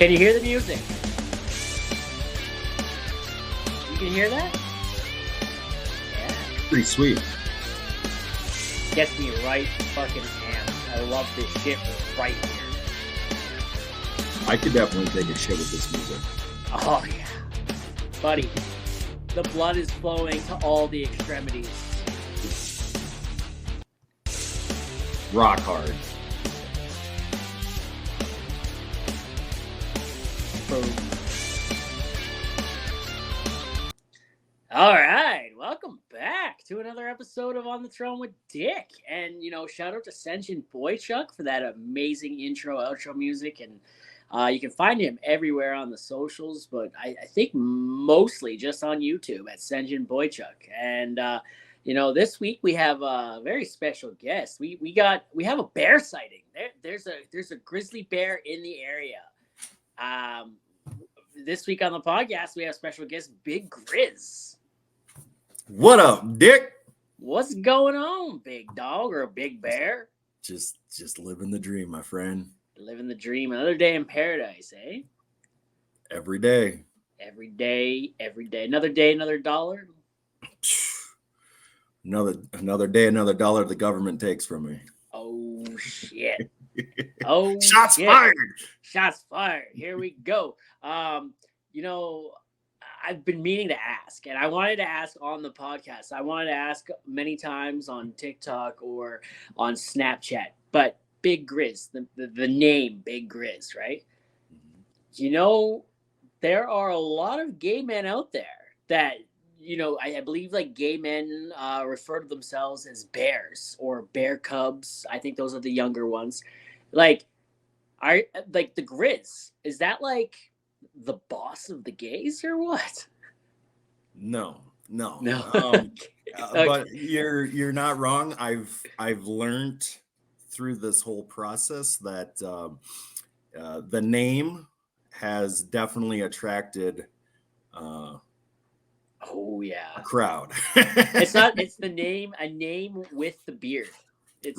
Can you hear the music? You can hear that? Yeah. Pretty sweet. Gets me right fucking amped. I love this shit right here. I could definitely take a shit with this music. Oh, yeah. Buddy, the blood is flowing to all the extremities. Rock hard. Boom. All right, welcome back to another episode of On the Throne with Dick. And, shout out to Sentient Boychuk for that amazing intro, outro music. And you can find him everywhere on the socials, but I think mostly just on YouTube at Sentient Boychuk. And, this week we have a very special guest. We have a bear sighting. There's a grizzly bear in the area. This week on the podcast, we have special guest Big Grizz. What up, Dick? What's going on, big dog or a big bear? Just living the dream, my friend. Living the dream. Another day in paradise, eh? Every day. Every day. Another day, another dollar. Another day, another dollar the government takes from me. Oh, shit. Oh, Shots shit. fired. Shots fired. Here we go. I've been meaning to ask, and I wanted to ask on the podcast. I wanted to ask many times on TikTok or on Snapchat, but Big Grizz, the name Big Grizz, right? There are a lot of gay men out there that, I believe like gay men refer to themselves as bears or bear cubs. I think those are the younger ones. Like the Grizz, is that like the boss of the gays or what? No. Okay. But you're not wrong. I've learned through this whole process that the name has definitely attracted oh yeah, a crowd. It's a name with the beard. It's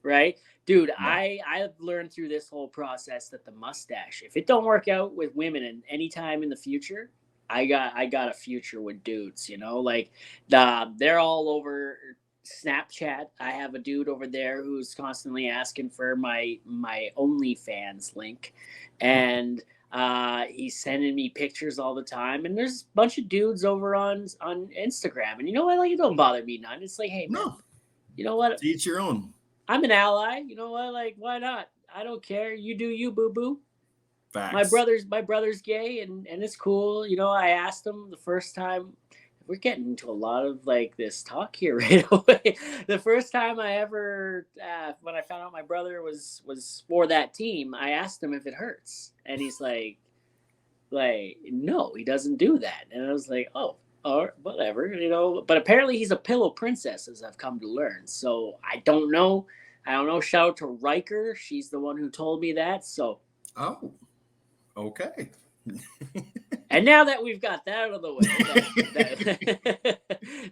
right. Dude, yeah. I've learned through this whole process that the mustache, if it don't work out with women in any time in the future, I got a future with dudes, they're all over Snapchat. I have a dude over there who's constantly asking for my OnlyFans link, and he's sending me pictures all the time. And there's a bunch of dudes over on Instagram, and it don't bother me none. It's like, hey man, no. You know what? To each your own. I'm an ally. You know what? Like, why not? I don't care. You do you, boo boo. Facts. My brother's gay, and it's cool. I asked him the first time. We're getting into a lot of like this talk here right away. The first time I ever, when I found out my brother was for that team, I asked him if it hurts, and he's like, no, he doesn't do that. And I was like, oh. Or whatever, but apparently he's a pillow princess, as I've come to learn. So I don't know. Shout out to Riker. She's the one who told me that. So. Oh, okay. And now that we've got that out of the way,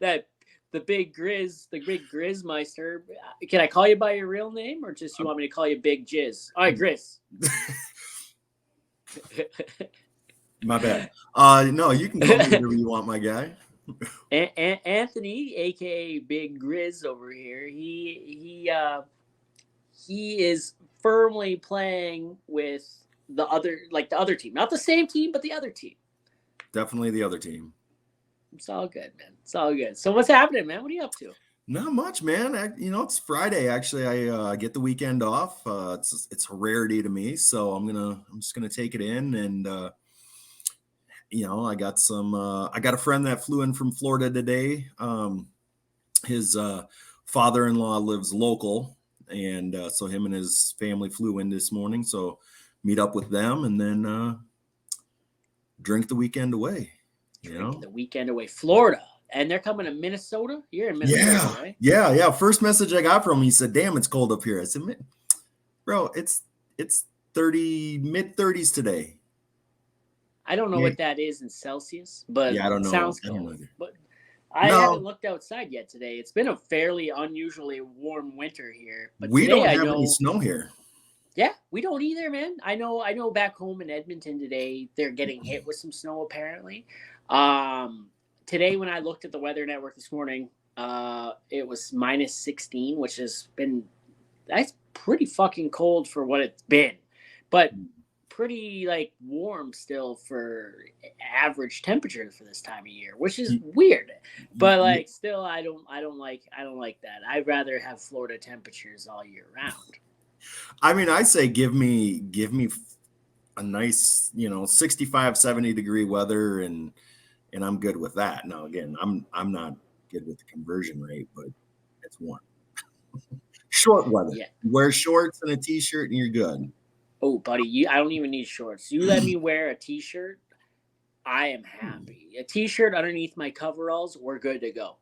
that the Big Grizz Meister. Can I call you by your real name, or just you want me to call you Big Jizz? All right, Grizz. My bad. No, you can call me whatever you want, my guy. Anthony, aka Big Grizz over here, he is firmly playing with the other team, not the same team, but the other team. Definitely the other team. It's all good, man. It's all good. So what's happening, man? What are you up to? Not much, man. It's Friday. Actually, I get the weekend off. It's a rarity to me, so I'm just gonna take it in and. I got a friend that flew in from Florida today. His father-in-law lives local, and so him and his family flew in this morning. So meet up with them and then drink the weekend away. The weekend away, Florida, and they're coming to Minnesota. You're in Minnesota, right? Yeah. First message I got from him, he said, "Damn, it's cold up here." I said, "Bro, it's 30 mid-30s today." I don't know what that is in Celsius, but I don't know. Sounds cold. But I haven't looked outside yet today. It's been a fairly unusually warm winter here. But we today, don't have any snow here. Yeah, we don't either, man. I know back home in Edmonton today, they're getting hit with some snow apparently. Um, Today when I looked at the weather network this morning, it was minus 16, which has been that's pretty fucking cold for what it's been. But pretty like warm still for average temperature for this time of year, which is weird. But like still I don't like that. I'd rather have Florida temperatures all year round. I mean, I say give me a nice, 65, 70-degree weather, and I'm good with that. Now again, I'm not good with the conversion rate, but it's warm. Short weather. Yeah. Wear shorts and a t-shirt and you're good. Oh, buddy, I don't even need shorts. You let me wear a t-shirt, I am happy. A t-shirt underneath my coveralls, we're good to go.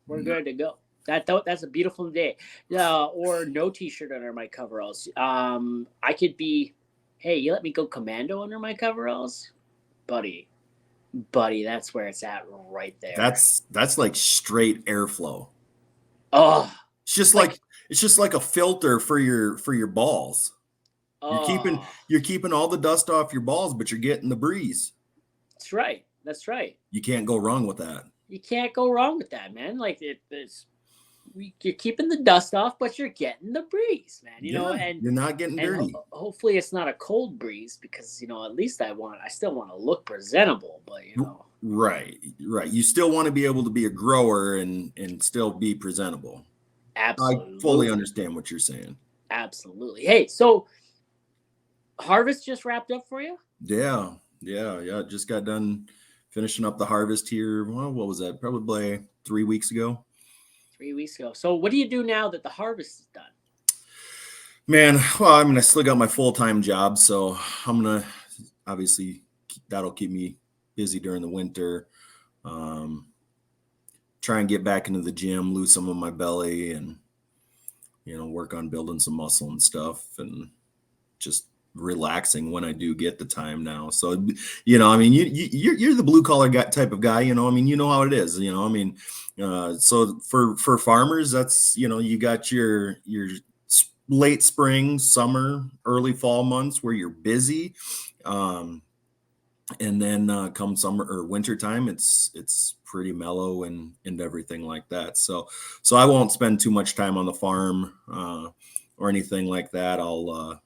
We're good to go. That's a beautiful day. Or no t-shirt under my coveralls. I could be, hey, you let me go commando under my coveralls, buddy. That's where it's at right there. That's like straight airflow. Oh, It's just like a filter for your balls. You're keeping all the dust off your balls, but you're getting the breeze. That's right. That's right. You can't go wrong with that. You can't go wrong with that, man. Like you're keeping the dust off, but you're getting the breeze, man. You know, and you're not getting dirty. Hopefully, it's not a cold breeze because at least I still want to look presentable, but Right. You still want to be able to be a grower and still be presentable. Absolutely. I fully understand what you're saying. Absolutely. Hey, so harvest just wrapped up for you? Yeah. Just got done finishing up the harvest here. Well, what was that? Probably 3 weeks ago. 3 weeks ago. So what do you do now that the harvest is done? Man, well, I mean, I still got my full-time job, so I'm gonna obviously that'll keep me busy during the winter. Try and get back into the gym, lose some of my belly, and work on building some muscle and stuff, and just relaxing when I do get the time now. So, I mean, you're the blue collar guy type of guy, I mean, you know how it is, I mean, so for farmers, that's, you got your late spring, summer, early fall months where you're busy. And then come summer or winter time, it's pretty mellow and everything like that. So I won't spend too much time on the farm or anything like that. I'll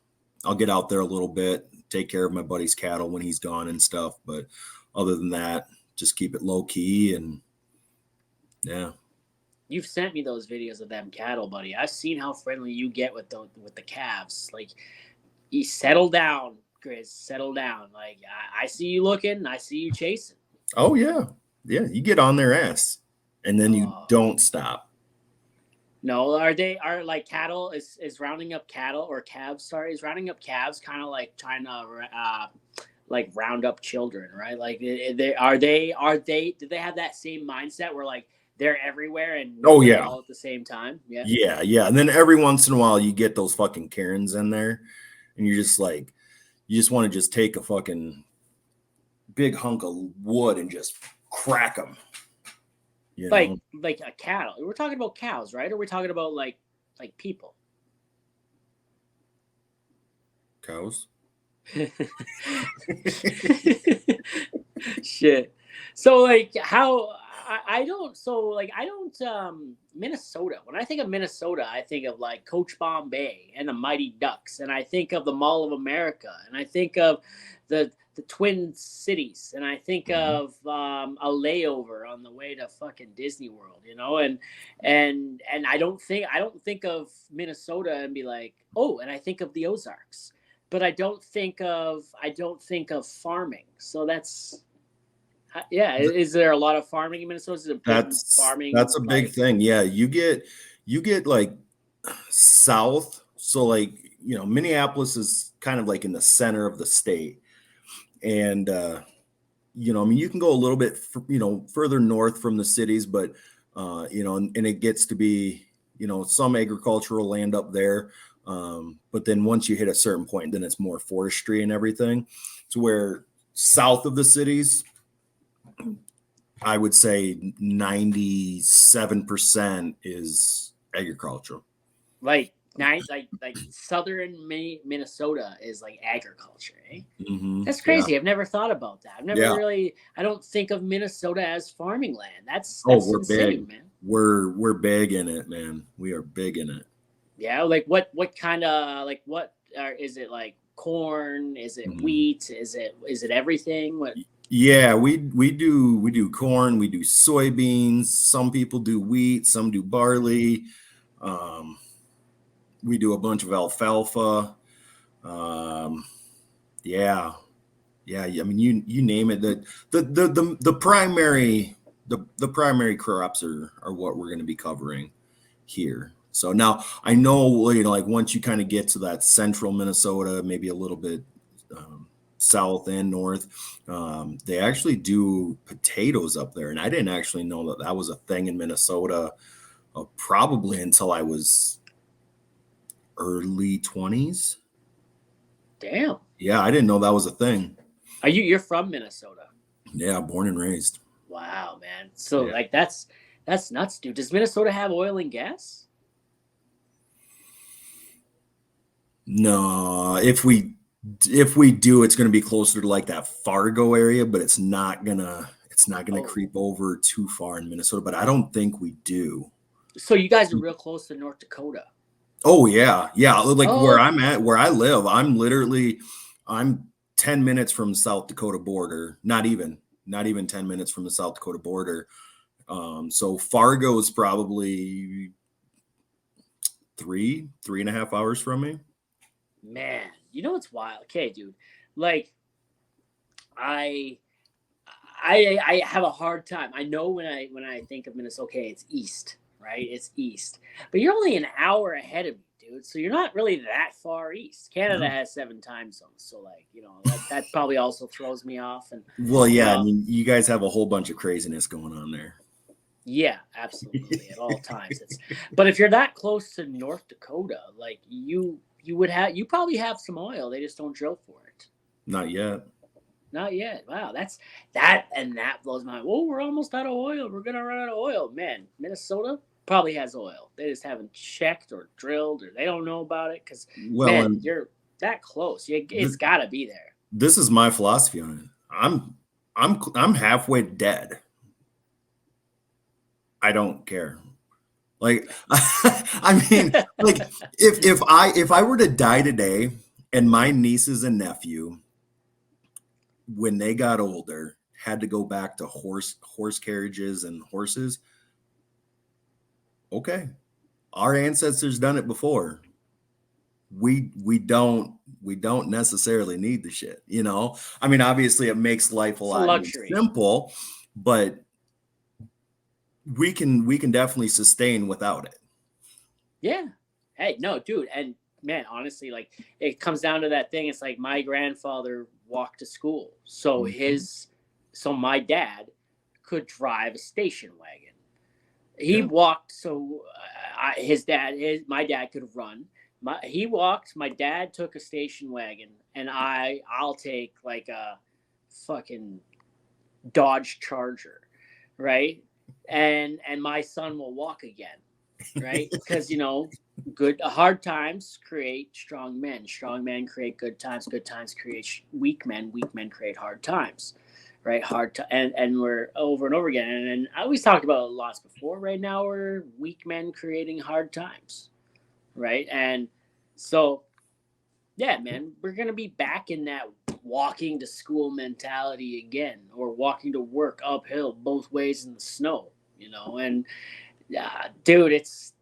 get out there a little bit, take care of my buddy's cattle when he's gone and stuff. But other than that, just keep it low key. And yeah. You've sent me those videos of them cattle, buddy. I've seen how friendly you get with the calves. Like, you settle down, Grizz, settle down. Like, I see you looking, I see you chasing. Oh yeah. You get on their ass and then you don't stop. No, are like cattle is rounding up cattle or calves? Sorry, is rounding up calves kind of like trying to like round up children, right? Like, do they have that same mindset where like they're everywhere and all at the same time? Yeah. And then every once in a while you get those fucking Karens in there, and you're just like, you just want to just take a fucking big hunk of wood and just crack them. Like a cattle. We're talking about cows, right? Or we're talking about like people. Cows. Shit. So like Minnesota. When I think of Minnesota, I think of like Coach Bombay and the Mighty Ducks, and I think of the Mall of America, and I think of the Twin Cities, and I think of a layover on the way to fucking Disney World, and I don't think of Minnesota and be like, oh, and I think of the Ozarks, but I don't think of farming. So that's. Yeah, is there a lot of farming in Minnesota? That's a big thing. Yeah, you get like south. So like, Minneapolis is kind of like in the center of the state, and I mean, you can go a little bit further north from the cities, but and it gets to be some agricultural land up there, but then once you hit a certain point, then it's more forestry and everything. To where south of the cities, I would say 97% is agricultural. Like like southern Minnesota is like agriculture, eh? Mm-hmm. That's Yeah. crazy. I've never thought about that. I've never Yeah. really. I don't think of Minnesota as farming land. That's We're insane, big. man. We're big in it, man. We are big in it. Yeah, like what kind of like what is it like corn? Is it Mm-hmm. wheat? Is it everything? What? Yeah, we do corn, we do soybeans. Some people do wheat, some do barley. We do a bunch of alfalfa. Yeah, yeah. I mean, you name it. The primary the primary crops are what we're going to be covering here. So now I know, you know, like once you kind of get to that central Minnesota, maybe a little bit south and north, they actually do potatoes up there, and I didn't actually know that that was a thing in Minnesota probably until I was early 20s. Damn. Yeah, I didn't know that was a thing. You're from Minnesota? Yeah, born and raised. Wow, man. So Yeah. like that's nuts, dude. Does Minnesota have oil and gas? No, if we do, it's going to be closer to like that Fargo area, but it's not gonna creep over too far in Minnesota. But I don't think we do. So you guys are real close to North Dakota. Oh yeah, yeah. Like where I'm at, where I live, I'm 10 minutes from the South Dakota border. Not even 10 minutes from the South Dakota border. So Fargo is probably 3.5 hours from me. Man, you know what's wild? Okay, dude. Like I have a hard time. I know when I think of Minnesota, okay, it's east, right? It's east. But you're only an hour ahead of me, dude. So you're not really that far east. Canada has 7 time zones, so like, you know, that probably also throws me off. And well, yeah, I mean, you guys have a whole bunch of craziness going on there. Yeah, absolutely, at all times. But if you're that close to North Dakota, like you probably have some oil. They just don't drill for it. Not yet. Not yet. Wow, that blows my mind. Well, we're almost out of oil. We're gonna run out of oil. Man, Minnesota probably has oil. They just haven't checked or drilled, or they don't know about it because man, you're that close. It's got to be there. This is my philosophy on it. I'm halfway dead. I don't care. Like, I mean, like if I were to die today, and my nieces and nephew, when they got older, had to go back to horse carriages and horses. Okay, our ancestors done it before. We don't necessarily need the shit, you know. I mean, obviously, it makes life a lot more simple, but we can definitely sustain without it. Yeah. Hey, no, dude, and man, honestly, like it comes down to that thing. It's like my grandfather walked to school, so my dad could drive a station wagon. He walked, so my dad could run. He walked. My dad took a station wagon, and I'll take like a fucking Dodge Charger, right? And my son will walk again, right? Because you know, hard times create strong men. Strong men create good times. Good times create weak men. Weak men create hard times, right? And we're over and over again. And I always talked about it lots before. Right now, we're weak men creating hard times, right? And so, yeah, man, we're gonna be back in that walking to school mentality again, or walking to work uphill both ways in the snow, you know. And dude, it's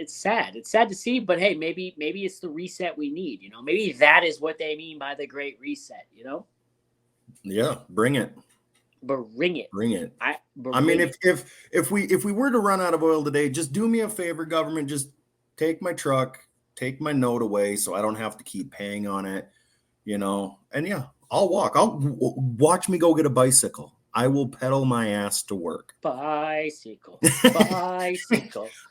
sad. It's sad to see, but hey, maybe it's the reset we need, you know. Maybe that is what they mean by the Great Reset, you know. Yeah, bring it. Bring it. I mean, if we were to run out of oil today, just do me a favor, government. Just take my truck, take my note away, so I don't have to keep paying on it, you know. And yeah, I'll walk. I'll watch me go get a bicycle. I will pedal my ass to work. Bicycle. I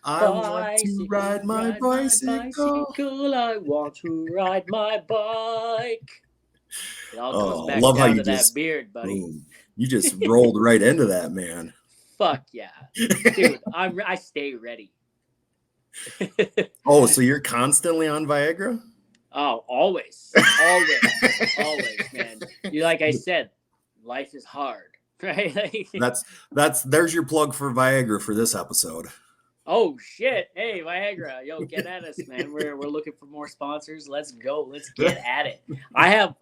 want to ride my bicycle. I want to ride my bike. It all comes back love down how you to just, that beard, buddy. Boom. You just rolled right into that, man. Fuck yeah, dude! I stay ready. Oh, so you're constantly on Viagra? Oh, always, always, man. You like I said, life is hard, right? There's your plug for Viagra for this episode. Oh shit! Hey, Viagra, yo, get at us, man. We're looking for more sponsors. Let's go. Let's get at it. I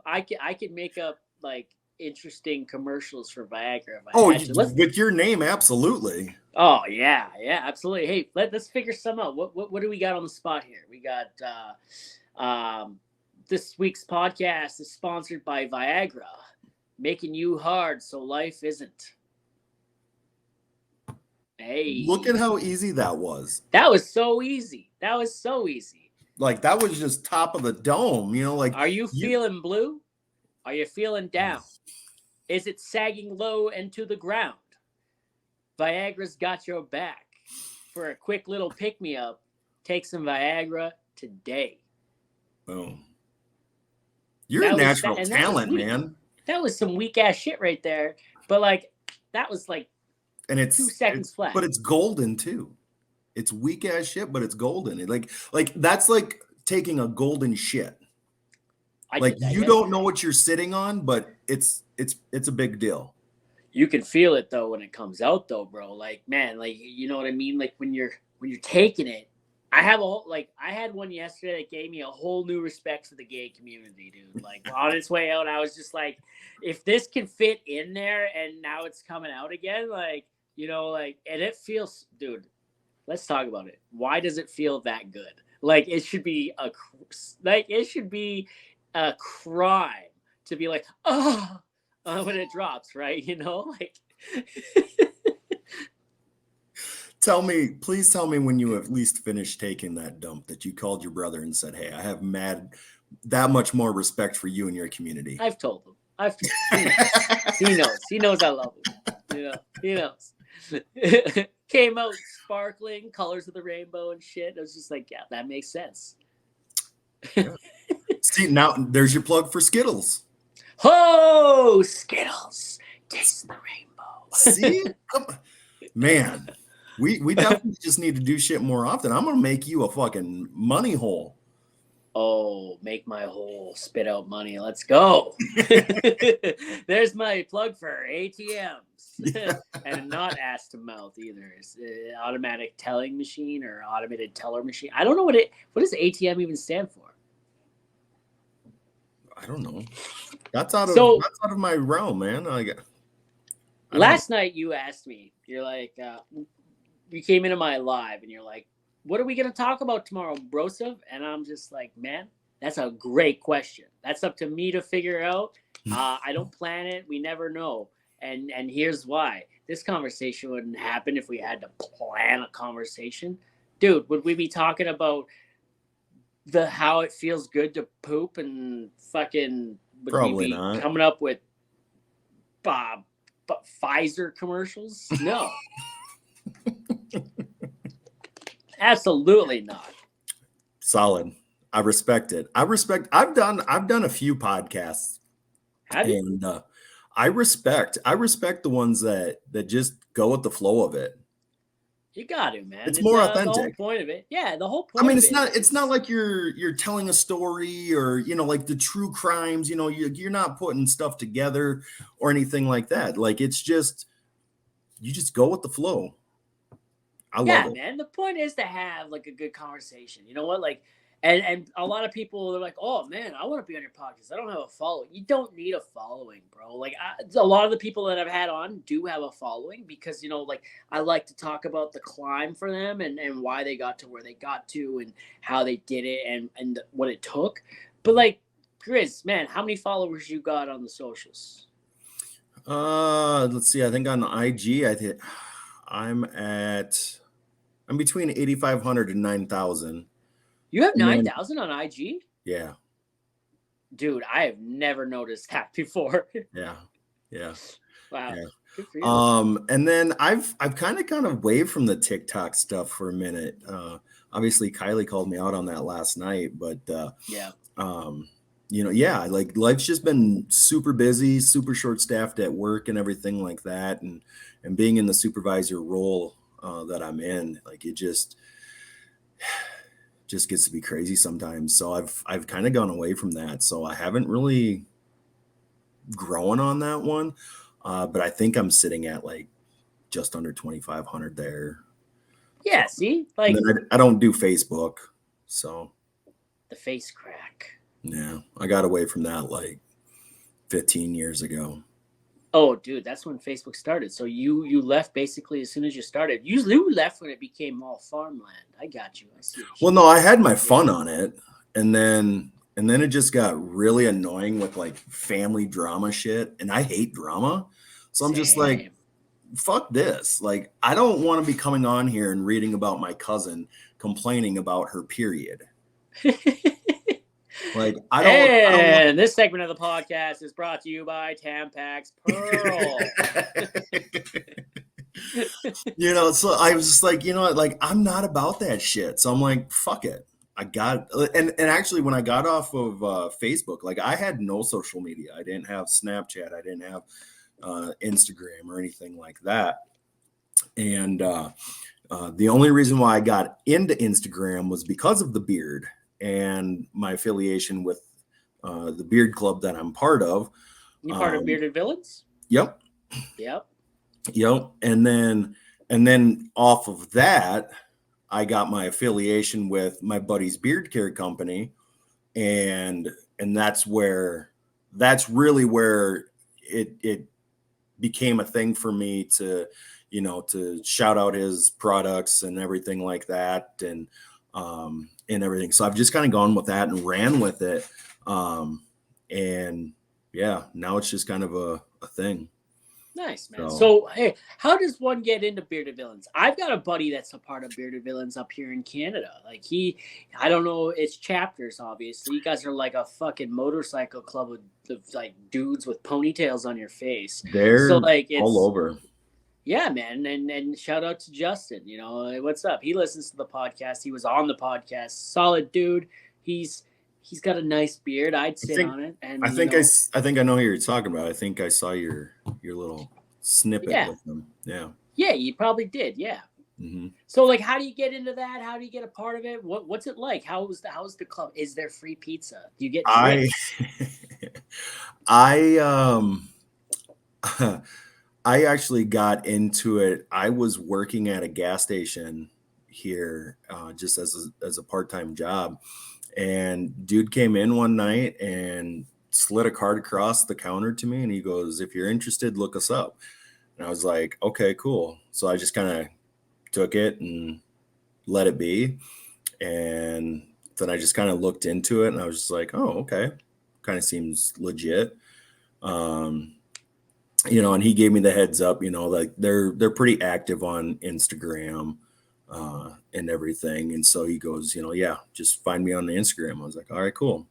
can make up like interesting commercials for Viagra if I had to. With your name, absolutely. Oh yeah, absolutely. Hey, let's figure some out. What do we got on the spot here? We got this week's podcast is sponsored by Viagra, making you hard so life isn't. Hey, look at how easy that was. That was so easy. Like that was just top of the dome, like. Are you feeling blue? Are you feeling down? Is it sagging low and to the ground? Viagra's got your back. For a quick little pick-me-up, take some Viagra today. Boom. You're a natural talent, man. That was some weak-ass shit right there. But, like, that was, like, and it's 2 seconds flat. But it's golden, too. It's weak-ass shit, but it's golden. Like that's like taking a golden shit. You don't know what you're sitting on, but it's a big deal. You can feel it though when it comes out though, bro. Like, man, like, you know what I mean? Like when you're taking it, I had one yesterday that gave me a whole new respect for the gay community, dude. Like on its way out, I was just like, if this can fit in there and now it's coming out again, like, and it feels, dude, let's talk about it. Why does it feel that good? Like it should be a crime to be like, oh, when it drops, right? Please tell me when you at least finished taking that dump that you called your brother and said, hey, I have that much more respect for you and your community. I've told him. He knows. He knows I love him. He knows. Came out sparkling, colors of the rainbow and shit. I was just like, yeah, that makes sense. Yeah. See, now there's your plug for Skittles. Oh, Skittles. Taste the rainbow. See? Man, we definitely just need to do shit more often. I'm going to make you a fucking money hole. Oh, make my hole spit out money. Let's go. There's my plug for ATMs. Yeah. And not ass to mouth either. It's automatic telling machine or automated teller machine. I don't know what does ATM even stand for? I don't know. That's out of my realm, man. Last night you asked me, you're like, you came into my live and you're like, what are we going to talk about tomorrow, Broseph? And I'm just like, man, that's a great question. That's up to me to figure out. I don't plan it. We never know. And here's why. This conversation wouldn't happen if we had to plan a conversation. Dude, would we be talking about how it feels good to poop and fucking probably not coming up with Pfizer commercials? No. Absolutely not. Solid. I respect it. I've done a few podcasts. Have you? And I respect the ones that just go with the flow of it. You got to, man. It's more authentic. The whole point of it. Yeah, the whole point. I mean, it's not like you're telling a story or like the true crimes. You're not putting stuff together or anything like that. Like it's just you just go with the flow. I love it. Man. The point is to have like a good conversation. You know what? Like, and a lot of people are like, "Oh man, I want to be on your podcast. I don't have a following." You don't need a following, bro. Like, a lot of the people that I've had on do have a following because like I like to talk about the climb for them and why they got to where they got to and how they did it and what it took. But like, Grizz, man, how many followers you got on the socials? Let's see. I think on the IG, I'm between 8,500 and 9,000. You have 9,000 on IG? Yeah. Dude, I have never noticed that before. Yeah. Wow. Yeah. Good for you. And then I've kind of waved from the TikTok stuff for a minute. Obviously Kylie called me out on that last night, but like life's just been super busy, super short staffed at work and everything like that. And being in the supervisor role that I'm in, like just gets to be crazy sometimes. So I've kind of gone away from that. So I haven't really grown on that one. But I think I'm sitting at like just under 2,500 there. Yeah, So, see, and like then I don't do Facebook. So the face crack. yeah, I got away from that like 15 years ago. Oh, dude, that's when Facebook started. So you left basically as soon as you started. You left when it became all farmland. I got you. I see. Well, no, I had my fun on it, and then it just got really annoying with like family drama shit, and I hate drama. So I'm just like, Same. fuck this. Like, I don't want to be coming on here and reading about my cousin complaining about her period. Like, I don't This segment of the podcast is brought to you by Tampax Pearl. So I was just like, like I'm not about that shit. So I'm like, fuck it. I got and actually when I got off of Facebook, like I had no social media. I didn't have Snapchat. I didn't have Instagram or anything like that. And the only reason why I got into Instagram was because of the beard and my affiliation with the beard club that I'm part of. You part of Bearded Villains? Yep. Yep. Yep. And then off of that, I got my affiliation with my buddy's beard care company. And that's really where it became a thing for me to, to shout out his products and everything like that. And everything. So I've just kind of gone with that and ran with it. And yeah, now it's just kind of a thing. Nice, man. So, hey, how does one get into Bearded Villains? I've got a buddy that's a part of Bearded Villains up here in Canada. Like I don't know, it's chapters, obviously. You guys are like a fucking motorcycle club with like dudes with ponytails on your face. They're so like it's all over. Yeah, man. And shout out to Justin. What's up? He listens to the podcast. He was on the podcast. Solid dude. He's got a nice beard. I'd sit on it. And I think I know who you're talking about. I think I saw your little snippet with them. Yeah. Yeah, you probably did. Yeah. Mm-hmm. So like, how do you get into that? How do you get a part of it? What's it like? How's the club? Is there free pizza? Do you get I actually got into it. I was working at a gas station here just as a part-time job. And dude came in one night and slid a card across the counter to me. And he goes, "If you're interested, look us up." And I was like, okay, cool. So I just kind of took it and let it be. And then I just kind of looked into it and I was just like, oh, okay. Kind of seems legit. And he gave me the heads up, like they're pretty active on Instagram and everything. And so he goes, yeah, just find me on the Instagram. I was like, all right, cool.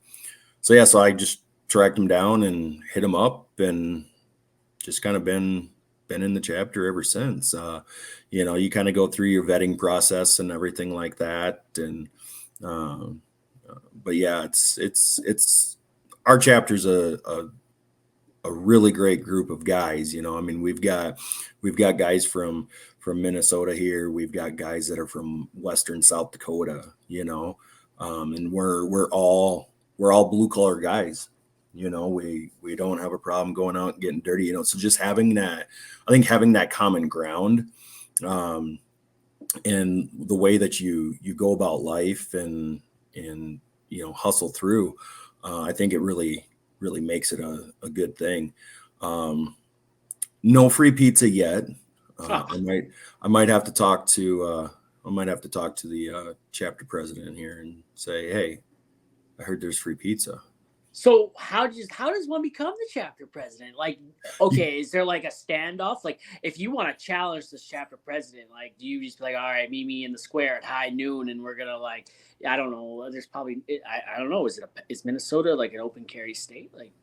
So yeah, so I just tracked him down and hit him up and just kind of been in the chapter ever since. You kind of go through your vetting process and everything like that. And but yeah, it's our chapter's a really great group of guys. I mean, we've got guys from Minnesota here. We've got guys that are from Western South Dakota, and we're all blue collar guys. We don't have a problem going out and getting dirty, so just having that common ground, and the way that you go about life and hustle through, I think it really makes it a good thing. No free pizza yet. I might have to talk to the chapter president here and say, hey, I heard there's free pizza. So how does one become the chapter president? Like, okay, is there like a standoff? Like, if you want to challenge this chapter president, like, do you just be like, all right, meet me in the square at high noon, and we're gonna like, I don't know. There's probably I don't know. Is Minnesota like an open carry state? Like,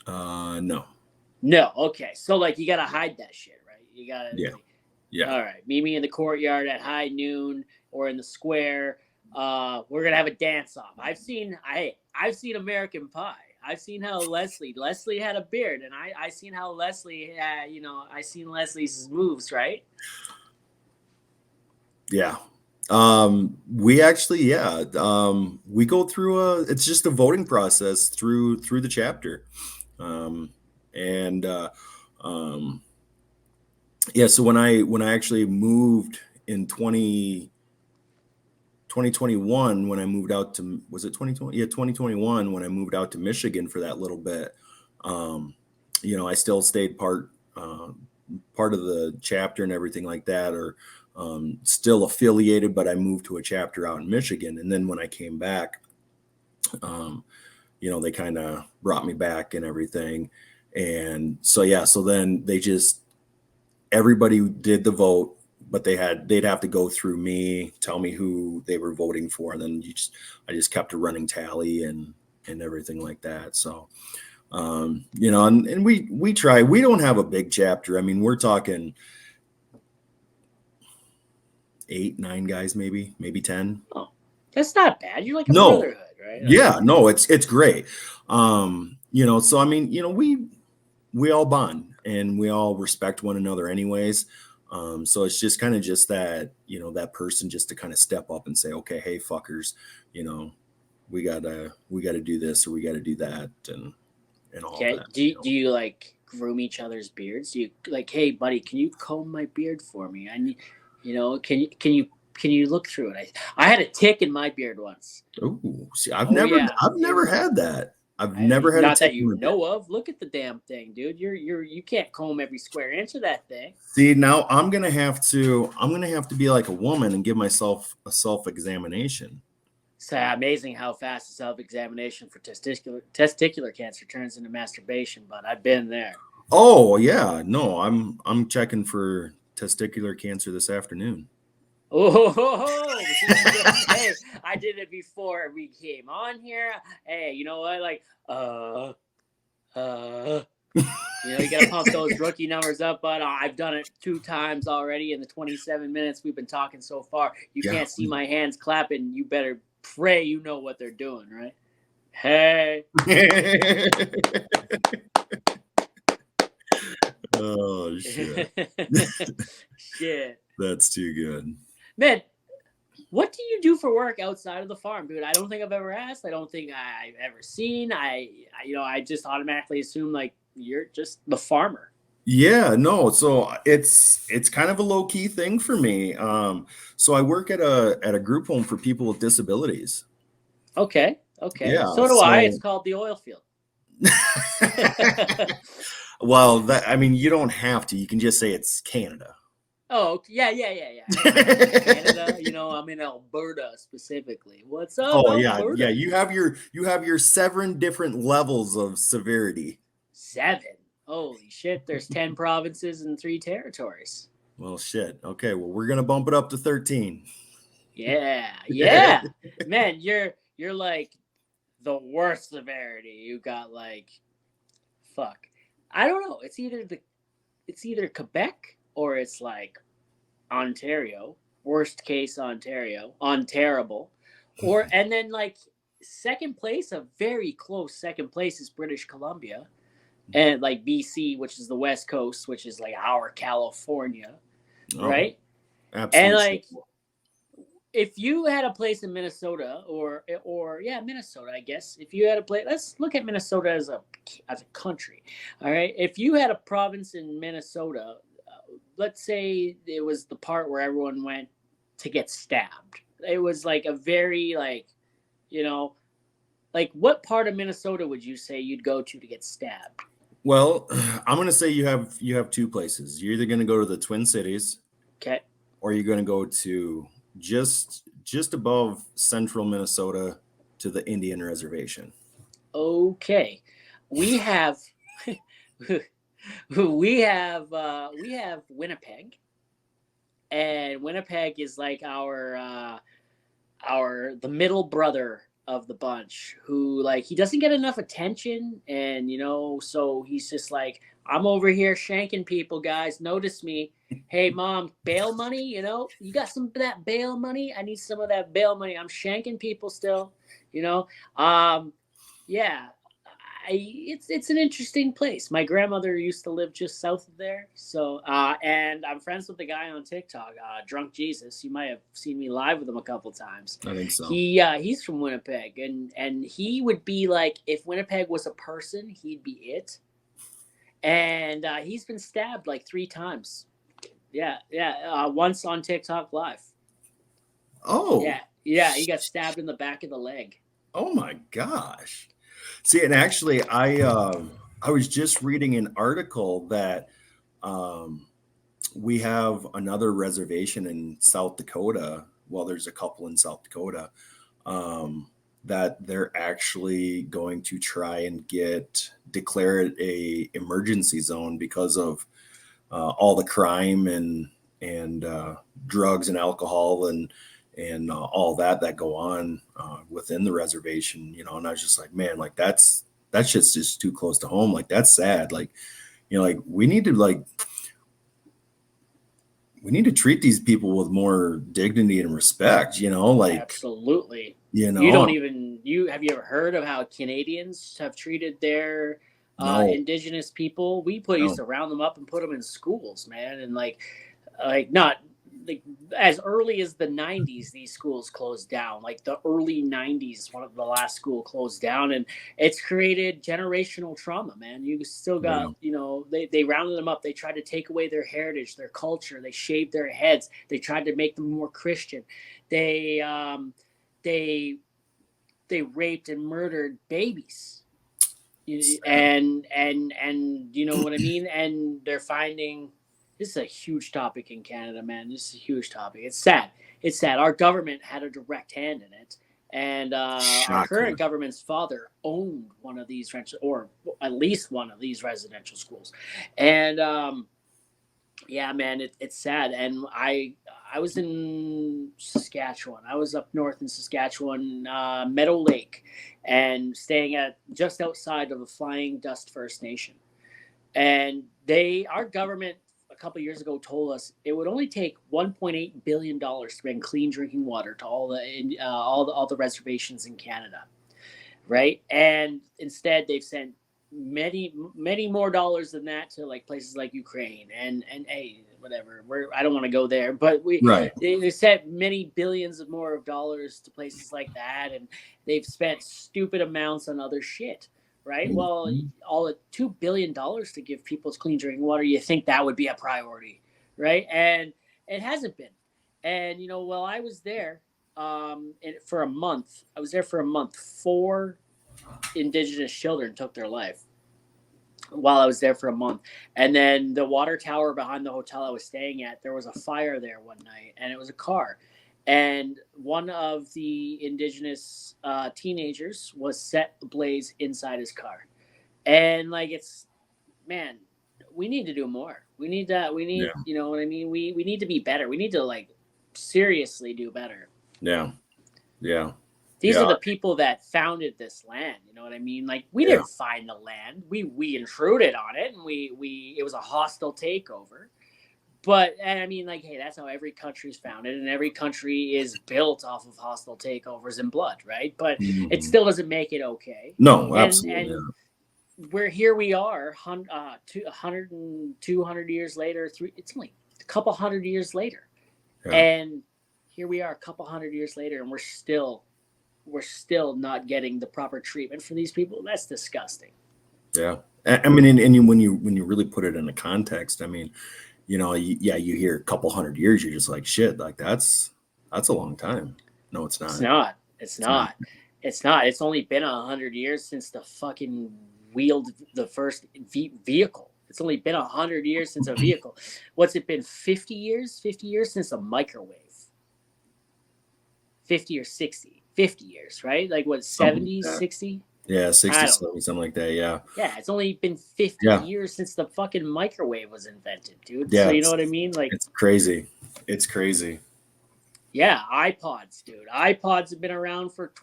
no. Okay, so like you gotta hide that shit, right? You gotta. Yeah. All right, meet me in the courtyard at high noon or in the square. We're gonna have a dance off. I've seen American Pie. I've seen how Leslie had a beard, and I seen how Leslie I seen Leslie's moves, right? Yeah, We actually, yeah, we go through it's just a voting process through the chapter. And yeah, so when I actually moved in 2021, when I moved out to, was it 2020? Yeah, 2021, when I moved out to Michigan for that little bit, I still stayed part of the chapter and everything like that, or still affiliated, but I moved to a chapter out in Michigan. And then when I came back, they kind of brought me back and everything. And so, yeah, so then everybody did the vote, but they'd have to go through me, tell me who they were voting for. And then I just kept a running tally and everything like that. So, and we try, we don't have a big chapter. I mean, we're talking 8, 9 guys, maybe 10. Oh, that's not bad. You're like a brotherhood, right? Yeah, no, it's great. So I mean, we all bond and we all respect one another anyways. So it's just kind of just that, that person just to kind of step up and say, okay, hey fuckers, we gotta do this or we gotta do that and all that. Do you like groom each other's beards? Do you like, hey buddy, can you comb my beard for me? I need, can you look through it? I had a tick in my beard once. Oh, see, I've never had that. I've never had not that you know of. Look at the damn thing, dude. You can't comb every square inch of that thing. See, now I'm gonna have to be like a woman and give myself a self-examination. It's amazing how fast a self-examination for testicular cancer turns into masturbation, but I've been there. Oh yeah, no, I'm checking for testicular cancer this afternoon. Oh, hey, I did it before we came on here. Hey, you know what? Like, you gotta pump those rookie numbers up, but I've done it 2 times already in the 27 minutes we've been talking so far. You can't see my hands clapping. You better pray you know what they're doing, right? Hey. Oh shit. Shit. That's too good. Man, what do you do for work outside of the farm, dude? I don't think I've ever asked. I don't think I've ever seen. I just automatically assume like you're just the farmer. Yeah, no. So it's kind of a low key thing for me. So I work at a group home for people with disabilities. Okay. Yeah, so do I. It's called the oil field. Well, I mean, you don't have to. You can just say it's Canada. Oh, yeah. Canada, I'm in Alberta specifically. What's up? Oh, Alberta? yeah. You have your 7 different levels of severity. 7. Holy shit! There's 10 provinces and 3 territories. Well, shit. Okay, well, we're gonna bump it up to 13. Yeah. Man, you're like the worst severity. You got like, fuck. I don't know. It's either Quebec or it's like Ontario, worst case Ontario, unterrible, and then like second place, a very close second place is British Columbia, and like BC, which is the West Coast, which is like our California, right? Absolutely. And like, if you had a place in Minnesota or Minnesota, I guess, if you had a place, let's look at Minnesota as a country. All right. If you had a province in Minnesota, let's say it was the part where everyone went to get stabbed. It was like a very like what part of Minnesota would you say you'd go to get stabbed? Well, I'm going to say you have 2 places. You're either going to go to the Twin Cities. Okay. Or you're going to go to just above central Minnesota to the Indian Reservation. Okay. We have Winnipeg, and Winnipeg is like the middle brother of the bunch, who like he doesn't get enough attention, and so he's just like, I'm over here shanking people, guys, notice me. Hey mom, bail money, you got some of that bail money? I need some of that bail money. I'm shanking people still, yeah. it's an interesting place. My grandmother used to live just south of there, so and I'm friends with the guy on TikTok, Drunk Jesus. You might have seen me live with him a couple times. I think so. He's from Winnipeg, and he would be like, if Winnipeg was a person, he'd be it. And he's been stabbed like 3 times. Yeah. Once on TikTok Live. Oh, Yeah. He got stabbed in the back of the leg. oh my gosh. See, and actually, I was just reading an article that we have another reservation in South Dakota. Well, there's a couple in South Dakota that they're actually going to try and declare it a emergency zone because of all the crime and drugs and alcohol and all that go on within the reservation, and I was just like, man, like that shit's just too close to home. Like, that's sad. Like, like we need to treat these people with more dignity and respect, like, absolutely. You have you ever heard of how Canadians have treated their indigenous people? We used to round them up and put them in schools, man. And like not like as early as the 90s, these schools closed down. Like the early 90s, one of the last school closed down, and it's created generational trauma, man. You still got, they rounded them up. They tried to take away their heritage, their culture. They shaved their heads. They tried to make them more Christian. They raped and murdered babies, and you know what I mean. And they're finding, this is a huge topic in Canada, man. This is a huge topic. It's sad. Our government had a direct hand in it, and our current government's father owned one of these or at least one of these residential schools, and yeah, man, it's sad. And I was in Saskatchewan. I was up north in Saskatchewan, Meadow Lake, and staying at just outside of the Flying Dust First Nation. And our government a couple of years ago told us it would only take $1.8 billion to bring clean drinking water to all the reservations in Canada, right? And instead, they've sent many more dollars than that to like places like Ukraine and hey, whatever, I don't want to go there, but they sent many billions of more of dollars to places like that, and they've spent stupid amounts on other shit, right? Well, all at $2 billion to give people clean drinking water, you think that would be a priority, right? And it hasn't been. And while I was there for a month, 4 Indigenous children took their life while I was there for a month. And then the water tower behind the hotel I was staying at, there was a fire there one night, and it was a car. And one of the Indigenous teenagers was set ablaze inside his car. And like, man, we need to do more. We need, you know what I mean? We need to be better. We need to like seriously do better. Yeah. These are the people that founded this land. You know what I mean? Like, we didn't find the land. We intruded on it, and it was a hostile takeover. But, and I mean, like, hey, that's how every country's founded, and every country is built off of hostile takeovers and blood, right? But it still doesn't make it okay. No, absolutely. We are 100 and 200 years later. It's only a couple hundred years later. Yeah. And here we are a couple hundred years later, and we're still not getting the proper treatment for these people. That's disgusting. Yeah. I mean, and when you really put it in a context, I mean, you hear a couple hundred years, you're just like, shit, like that's a long time. No, it's not. It's not. It's only been 100 years since the fucking wheeled the first vehicle. It's only been 100 years since a vehicle. What's it been? 50 years? 50 years since a microwave. 50 or 60. 50 years, right? Like what, 70, 60? Yeah, 60, 70, something like that, yeah. Yeah, it's only been 50 years since the fucking microwave was invented, dude. Yeah, so you know what I mean? Like, it's crazy. It's crazy. Yeah, iPods, dude. iPods have been around for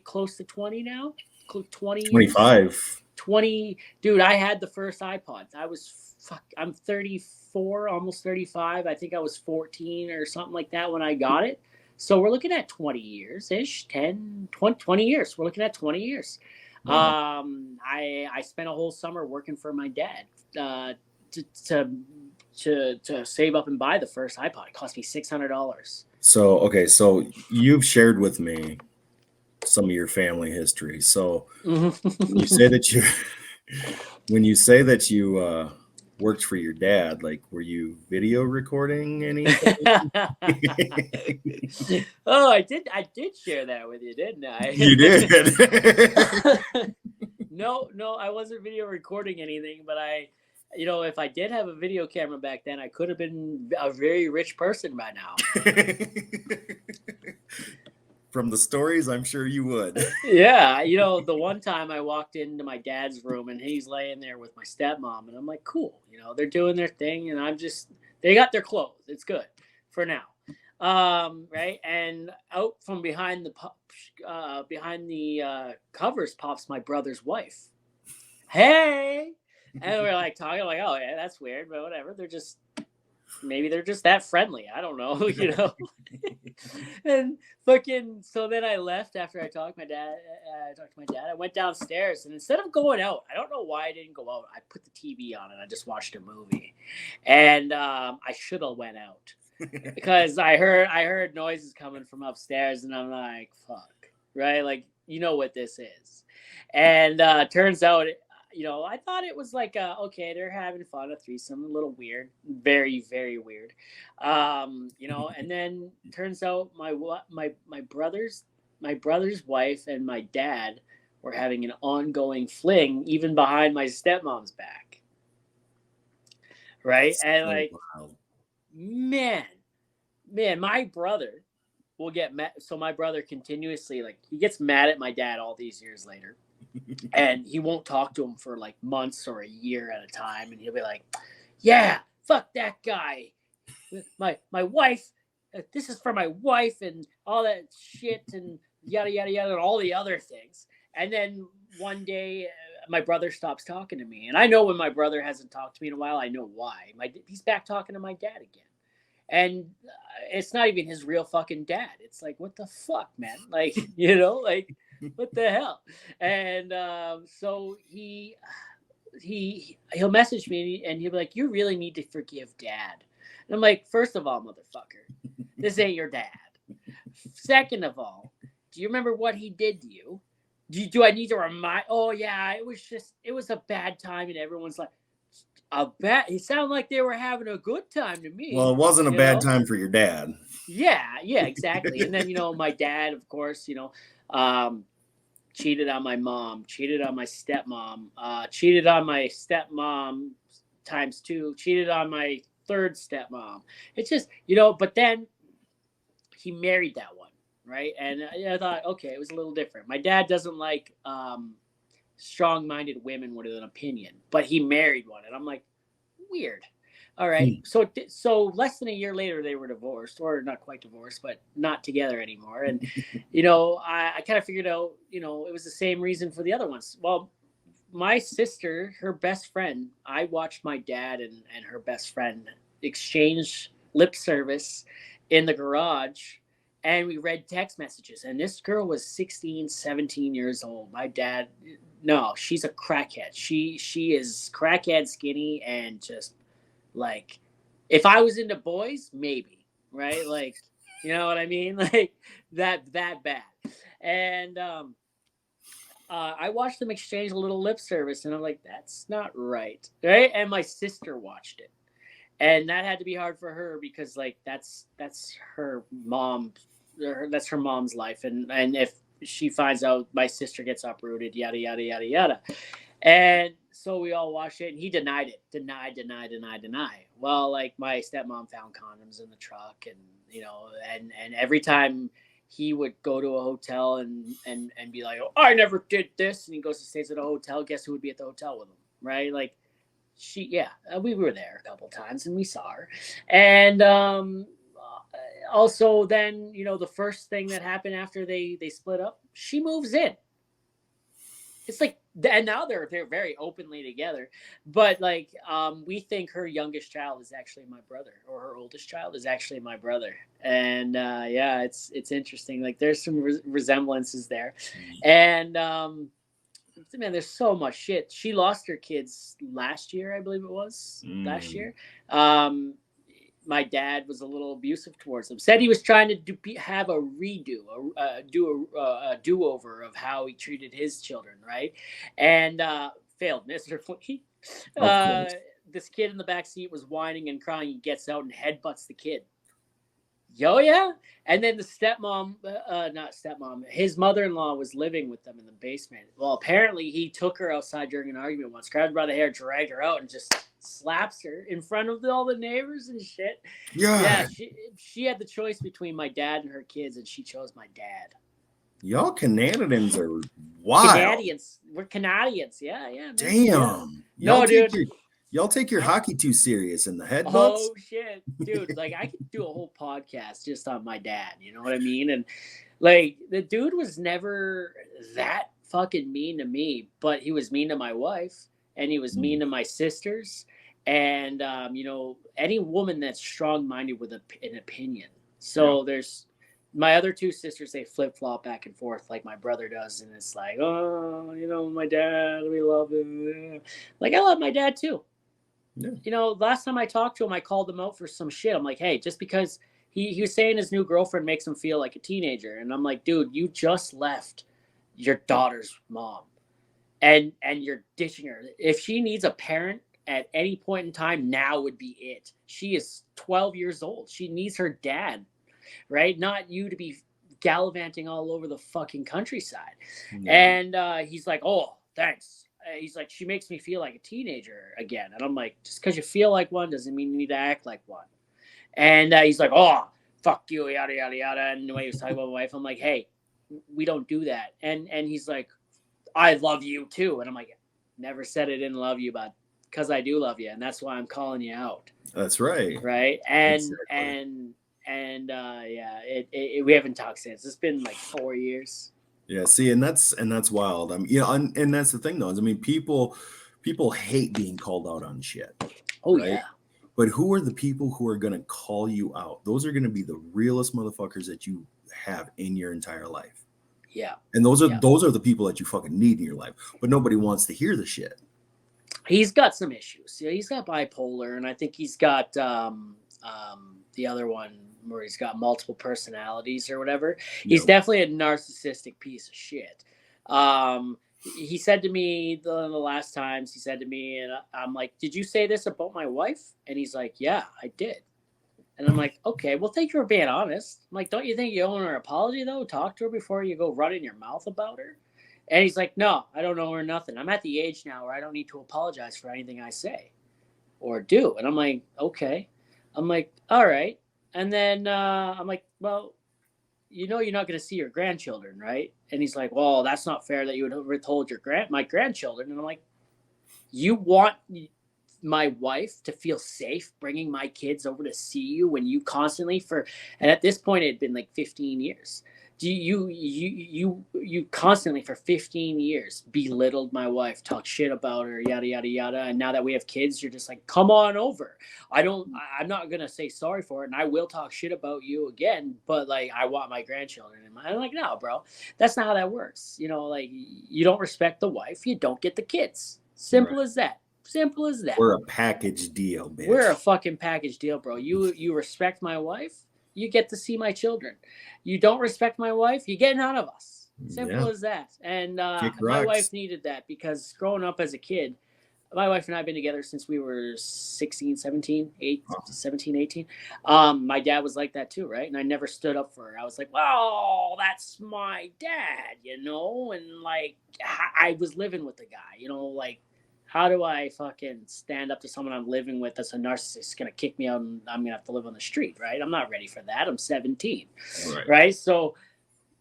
close to 20 now. 20 25. 20. Dude, I had the first iPods. I'm 34, almost 35. I think I was 14 or something like that when I got it. So we're looking at 20 years-ish, 10, 20 years. We're looking at 20 years. Wow. I spent a whole summer working for my dad to save up and buy the first iPod. It cost me $600. So, okay, so you've shared with me some of your family history. So when you say that you when you say that you worked for your dad, like were you video recording anything? Oh, I did share that with you, didn't I? You did. No, I wasn't video recording anything, but if I did have a video camera back then, I could have been a very rich person by now. From the stories, I'm sure you would. Yeah, the one time I walked into my dad's room and he's laying there with my stepmom, and I'm like, cool, they're doing their thing, and they got their clothes. It's good for now. Right, and out from behind the covers pops my brother's wife. Hey, and we're like talking like, oh yeah, that's weird, but whatever. Maybe they're just that friendly. I don't know, And fucking, so then I left after I talked to my dad. I went downstairs, and instead of going out, I don't know why I didn't go out. I put the TV on and I just watched a movie, and I should have went out. Because I heard noises coming from upstairs, and I'm like, fuck, right? Like, what this is. And turns out, I thought it was like, okay, they're having fun, a threesome, a little weird, very, very weird. And then turns out my brother's wife and my dad were having an ongoing fling, even behind my stepmom's back. Right? And like, wild. Man, my brother will get mad. So my brother continuously, like, he gets mad at my dad all these years later, and he won't talk to him for like months or a year at a time, and he'll be like, yeah, fuck that guy, my wife, this is for my wife, and all that shit, and yada yada yada, and all the other things. And then one day, my brother stops talking to me, and I know when my brother hasn't talked to me in a while, I know why. He's back talking to my dad again, and it's not even his real fucking dad. It's like, what the fuck, man? Like, like, what the hell? And so he'll message me, and he'll be like, you really need to forgive dad. And I'm like, first of all, motherfucker, this ain't your dad. Second of all, do you remember what he did to you? Do I need to remind? Oh yeah, it was a bad time, and everyone's like, it sounded like they were having a good time to me. Well, it wasn't a bad time for your dad. Yeah, exactly. And then my dad, of course, cheated on my mom, cheated on my stepmom, cheated on my stepmom times 2, cheated on my third stepmom. It's just, but then he married that one, right? And I thought, okay, it was a little different. My dad doesn't like strong-minded women with an opinion, but he married one, and I'm like, weird. All right. So less than a year later, they were divorced, or not quite divorced, but not together anymore. And I kind of figured out, it was the same reason for the other ones. Well, my sister, her best friend, I watched my dad and her best friend exchange lip service in the garage, and we read text messages, and this girl was 16, 17 years old. My dad, no, she's a crackhead. She is crackhead skinny, and just like, if I was into boys, maybe, right? Like, you know what I mean? Like, that bad. And I watched them exchange a little lip service, and I'm like, that's not right, right? And my sister watched it, and that had to be hard for her, because like that's her mom, that's her mom's life, and if she finds out, my sister gets uprooted, yada yada yada yada. And so we all watched it, and he denied it. Deny. Well, like, my stepmom found condoms in the truck, and and every time he would go to a hotel and be like, oh, I never did this, and he goes to stays at a hotel, guess who would be at the hotel with him, right? Like, we were there a couple times, and we saw her. And also then, the first thing that happened after they split up, she moves in. It's like, and now they're very openly together, but like, we think her youngest child is actually my brother, or her oldest child is actually my brother. And it's interesting. Like, there's some resemblances there. And man, there's so much shit. She lost her kids last year, I believe it was last year. My dad was a little abusive towards them. Said he was trying to have a redo, a do-over of how he treated his children, right? And failed miserably. Of course. This kid in the back seat was whining and crying. He gets out and headbutts the kid. Yo, yeah. And then the not stepmom, his mother-in-law was living with them in the basement. Well, apparently he took her outside during an argument once, grabbed her by the hair, dragged her out, and just slaps her in front of all the neighbors and shit. Yeah, she had the choice between my dad and her kids, and she chose my dad. Y'all Canadians are wild. Canadians. We're Canadians. Yeah, man. Damn. Yeah. No, dude. Y'all take your hockey too serious in the headbutts. Oh shit, dude! Like I could do a whole podcast just on my dad. You know what I mean? And like the dude was never that fucking mean to me, but he was mean to my wife, and he was mean to my sisters, and any woman that's strong-minded with an opinion. So there's my other two sisters. They flip-flop back and forth like my brother does, and it's like, oh, my dad, we love him. Like I love my dad too. Yeah. Last time I talked to him, I called him out for some shit. I'm like, hey, just because he was saying his new girlfriend makes him feel like a teenager. And I'm like, dude, you just left your daughter's mom and you're ditching her. If she needs a parent at any point in time, now would be it. She is 12 years old. She needs her dad, right? Not you to be gallivanting all over the fucking countryside. Yeah. And he's like, oh, thanks. He's like, she makes me feel like a teenager again. And I'm like, just because you feel like one doesn't mean you need to act like one. And he's like, oh, fuck you, yada, yada, yada. And the way he was talking about my wife, I'm like, hey, we don't do that. And he's like, I love you too. And I'm like, never said I didn't love you, but because I do love you. And that's why I'm calling you out. That's right. Right. And we haven't talked since. It's been like 4 years. Yeah, see, and that's wild. And that's the thing, though. I mean, people hate being called out on shit. Oh right? Yeah. But who are the people who are going to call you out? Those are going to be the realest motherfuckers that you have in your entire life. Yeah. And those are the people that you fucking need in your life. But nobody wants to hear the shit. He's got some issues. Yeah, he's got bipolar, and I think he's got the other one where he's got multiple personalities or whatever. He's definitely a narcissistic piece of shit. He said to me the last times, he said to me, and I'm like, did you say this about my wife? And he's like, yeah, I did. And I'm like, okay, well, thank you for being honest. I'm like, don't you think you owe her an apology, though? Talk to her before you go running your mouth about her. And he's like, no, I don't owe her nothing. I'm at the age now where I don't need to apologize for anything I say or do. And I'm like, okay. I'm like, all right. And then I'm like, well, you're not going to see your grandchildren, right? And he's like, well, that's not fair that you would withhold my grandchildren. And I'm like, you want my wife to feel safe bringing my kids over to see you when you constantly and at this point it had been like 15 years. You constantly for 15 years belittled my wife, talked shit about her, yada yada yada, and now that we have kids, you're just like, come on over. I'm not gonna say sorry for it, and I will talk shit about you again, but like I want my grandchildren in my. I'm like, no, bro, that's not how that works. Like you don't respect the wife, you don't get the kids. Simple as that. Simple as that. We're a package deal, bitch. We're a fucking package deal, bro. You respect my wife, you get to see my children. You don't respect my wife, you get none of us. Simple as that. And my wife needed that because growing up as a kid, my wife and I have been together since we were 16, 17, 18. My dad was like that too, right? And I never stood up for her. I was like, well, that's my dad, And like, I was living with the guy, like, how do I fucking stand up to someone I'm living with that's a narcissist going to kick me out and I'm going to have to live on the street, right? I'm not ready for that. I'm 17, right? So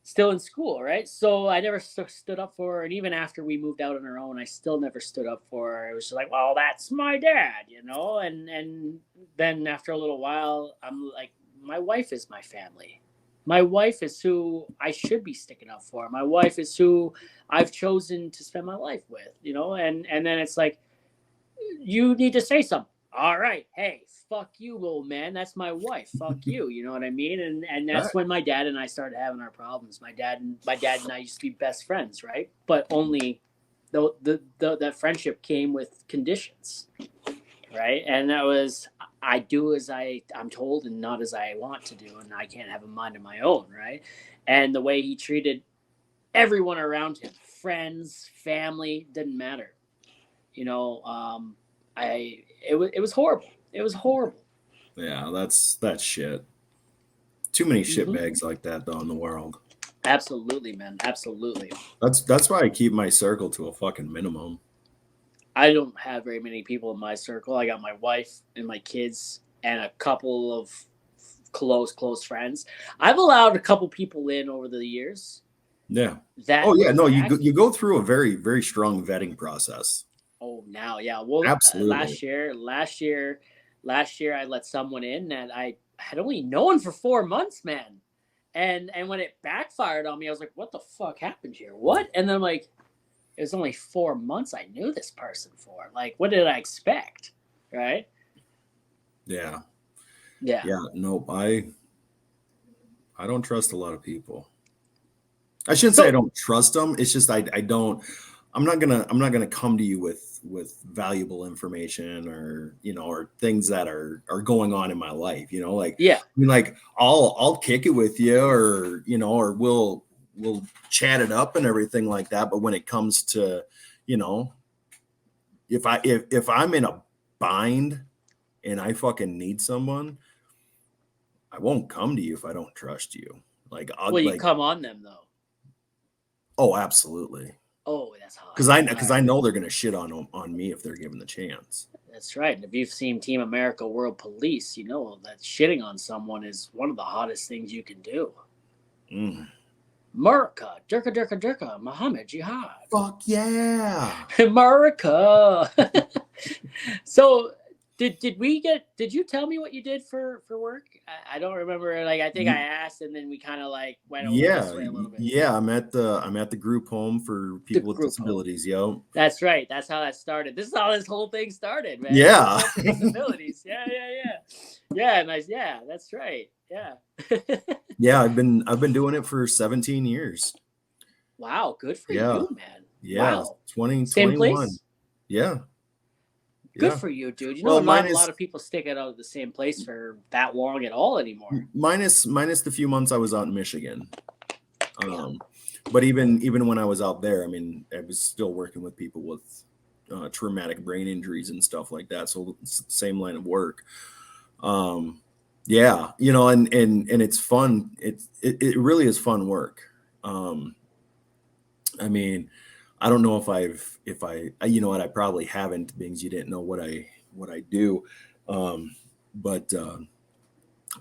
still in school, right? So I never stood up for her. And even after we moved out on our own, I still never stood up for her. It was just like, well, that's my dad, And then after a little while, I'm like, my wife is my family. My wife is who I should be sticking up for. My wife is who I've chosen to spend my life with, and then it's like, you need to say something. All right. Hey, fuck you, old man. That's my wife. Fuck you. You know what I mean? And that's when my dad and I started having our problems. My dad and I used to be best friends, right? But only that friendship came with conditions, right? And that was, I do as I'm told and not as I want to do, and I can't have a mind of my own, right? And the way he treated everyone around him, friends, family, didn't matter. You know, it was horrible. It was horrible. Yeah, that's shit. Too many shit Mm-hmm. bags like that though in the world. Absolutely, man. Absolutely. That's why I keep my circle to a fucking minimum. I don't have very many people in my circle. I got my wife and my kids and a couple of close friends. I've allowed a couple people in over the years. Yeah. That oh yeah, no, you go through a very, very strong vetting process. Oh, now, yeah. Well, Absolutely. last year I let someone in that I had only known for 4 months, man. And when it backfired on me, I was like, what the fuck happened here? What? And then I'm like, it was only 4 months I knew this person for. Like, what did I expect? Right? Yeah. Yeah. Yeah. Nope. I don't trust a lot of people. I shouldn't say I don't trust them. It's just I don't. I'm not gonna come to you with valuable information or or things that are going on in my life. Like yeah. I mean, like I'll kick it with you or or we'll chat it up and everything like that. But when it comes to if I'm in a bind and I fucking need someone, I won't come to you if I don't trust you. Like you come on them though. Oh, absolutely. Oh, that's hot. Because I know they're gonna shit on me if they're given the chance. That's right. And if you've seen Team America World Police, you know that shitting on someone is one of the hottest things you can do. America, Durka, Durka, Durka, Muhammad Jihad. Fuck yeah, America. So, did you tell me what you did for work? I don't remember. Like, I think I asked, and then we kind of like went over this way a little bit. Yeah, I'm at the group home for people with disabilities. Yo, that's right. That's how that started. This is how this whole thing started, man. Yeah, disabilities. Yeah. Nice. Yeah, that's right. Yeah. Yeah, I've been doing it for 17 years. Wow, good for you, man. Yeah, wow. 2021. Same place? Yeah. Good for you, dude. Not a lot of people stick it out of the same place for that long at all anymore. Minus the few months I was out in Michigan. But even when I was out there, I mean, I was still working with people with traumatic brain injuries and stuff like that. So same line of work. Yeah, and it's fun. It really is fun work. I mean, I don't know if I I probably haven't, because you didn't know what I do. But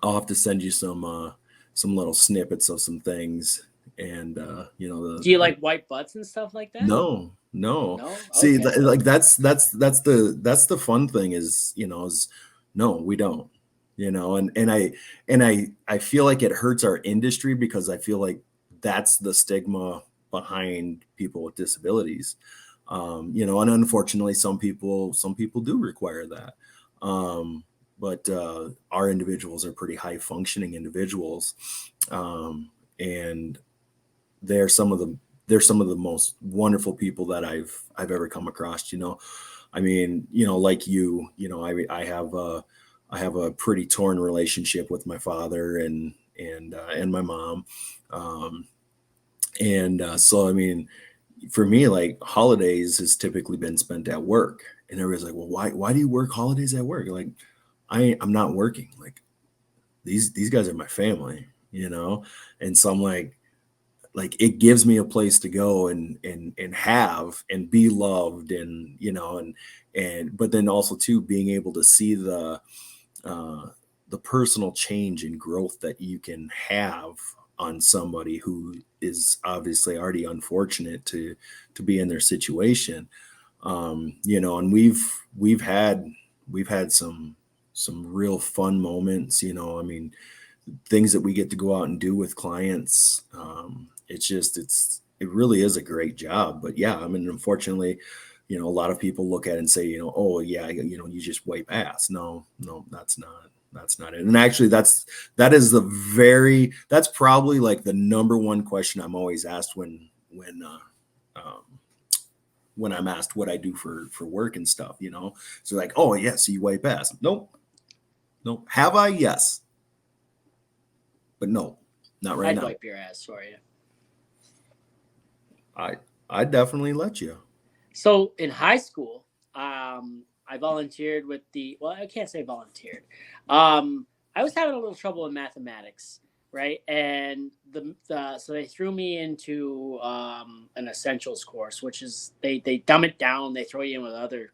I'll have to send you some little snippets of some things. And do you like white butts and stuff like that? No. Okay. See, like that's the fun thing is no, we don't. And I feel like it hurts our industry because I feel like that's the stigma behind people with disabilities. And unfortunately some people do require that. But our individuals are pretty high functioning individuals. And they're some of the most wonderful people that I've ever come across. I mean, like I have a pretty torn relationship with my father and my mom. So, I mean, for me, like holidays has typically been spent at work, and everybody's like, well, why do you work holidays at work? Like, I'm not working. Like these guys are my family, And so I'm like it gives me a place to go and have and be loved and but then also too being able to see the personal change and growth that you can have on somebody who is obviously already unfortunate to be in their situation. And we've had some real fun moments, I mean, things that we get to go out and do with clients. It really is a great job. But yeah, I mean, unfortunately, a lot of people look at it and say, oh yeah, you just wipe ass. No, that's not it. And actually that's probably like the number one question I'm always asked when when I'm asked what I do for work and stuff, you know. So like, oh yeah, so you wipe ass. Nope. Have I? Yes. But no, not right I'd now. wipe your ass for you. I definitely let you. So in high school, I volunteered with I can't say volunteered. I was having a little trouble in mathematics, right? And so they threw me into an essentials course, which is they dumb it down. They throw you in with other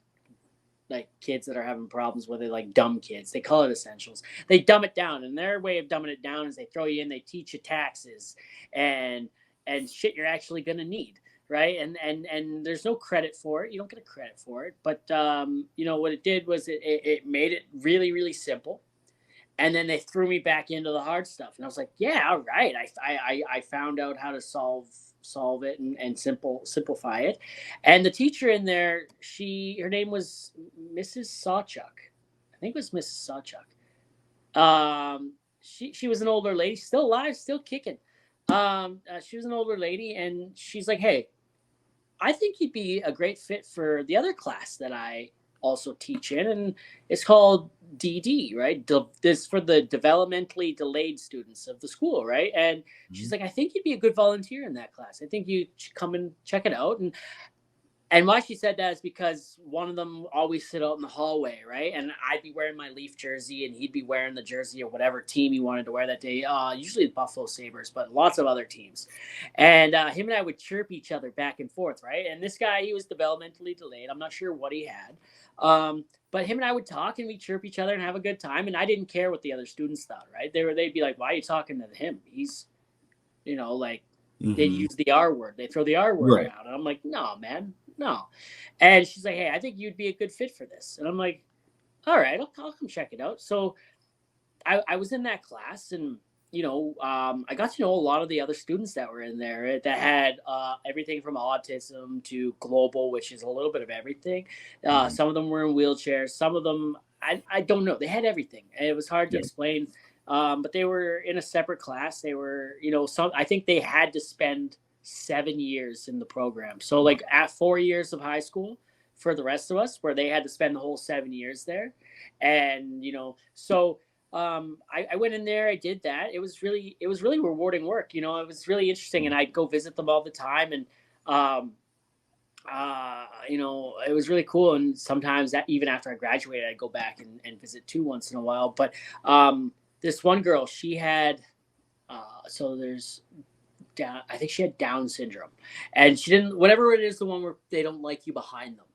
like kids that are having problems with it, like dumb kids. They call it essentials. They dumb it down, and their way of dumbing it down is they throw you in. They teach you taxes and shit you're actually gonna need, right? And there's no credit for it. You don't get a credit for it, but you know what it did was it made it really really simple. And then they threw me back into the hard stuff, and I was like, yeah, all right. I found out how to solve it and simplify it. And the teacher in there, her name was Mrs. Sawchuk. I think it was Mrs. Sawchuk. She was an older lady, still alive, still kicking. She was an older lady, and she's like, hey, I think you'd be a great fit for the other class that I also teach in, and it's called DD, right? This for the developmentally delayed students of the school, right? And she's like, I think you'd be a good volunteer in that class. I think you should come and check it out. And why she said that is because one of them always sit out in the hallway, right? And I'd be wearing my Leaf jersey, and he'd be wearing the jersey of whatever team he wanted to wear that day. Usually the Buffalo Sabres, but lots of other teams. And him and I would chirp each other back and forth, right? And this guy, he was developmentally delayed. I'm not sure what he had. But him and I would talk, and we'd chirp each other and have a good time. And I didn't care what the other students thought, right? They'd be like, why are you talking to him? He's, like, they use the R word. They throw the R word Right. around. And I'm like, no, man, no. And she's like, hey, I think you'd be a good fit for this. And I'm like, all right, I'll come check it out. So I was in that class, and, I got to know a lot of the other students that were in there that had everything from autism to global, which is a little bit of everything. Some of them were in wheelchairs. Some of them, I don't know. They had everything. And it was hard to explain. But they were in a separate class. They were, I think they had to spend 7 years in the program. So like at 4 years of high school for the rest of us, where they had to spend the whole 7 years there. And, so I went in there, I did that. It was really rewarding work. It was really interesting. And I'd go visit them all the time. And, it was really cool. And sometimes that even after I graduated, I'd go back and visit too once in a while. But, this one girl, she had, I think she had Down syndrome, and she didn't, whatever it is, the one where they don't like you behind them.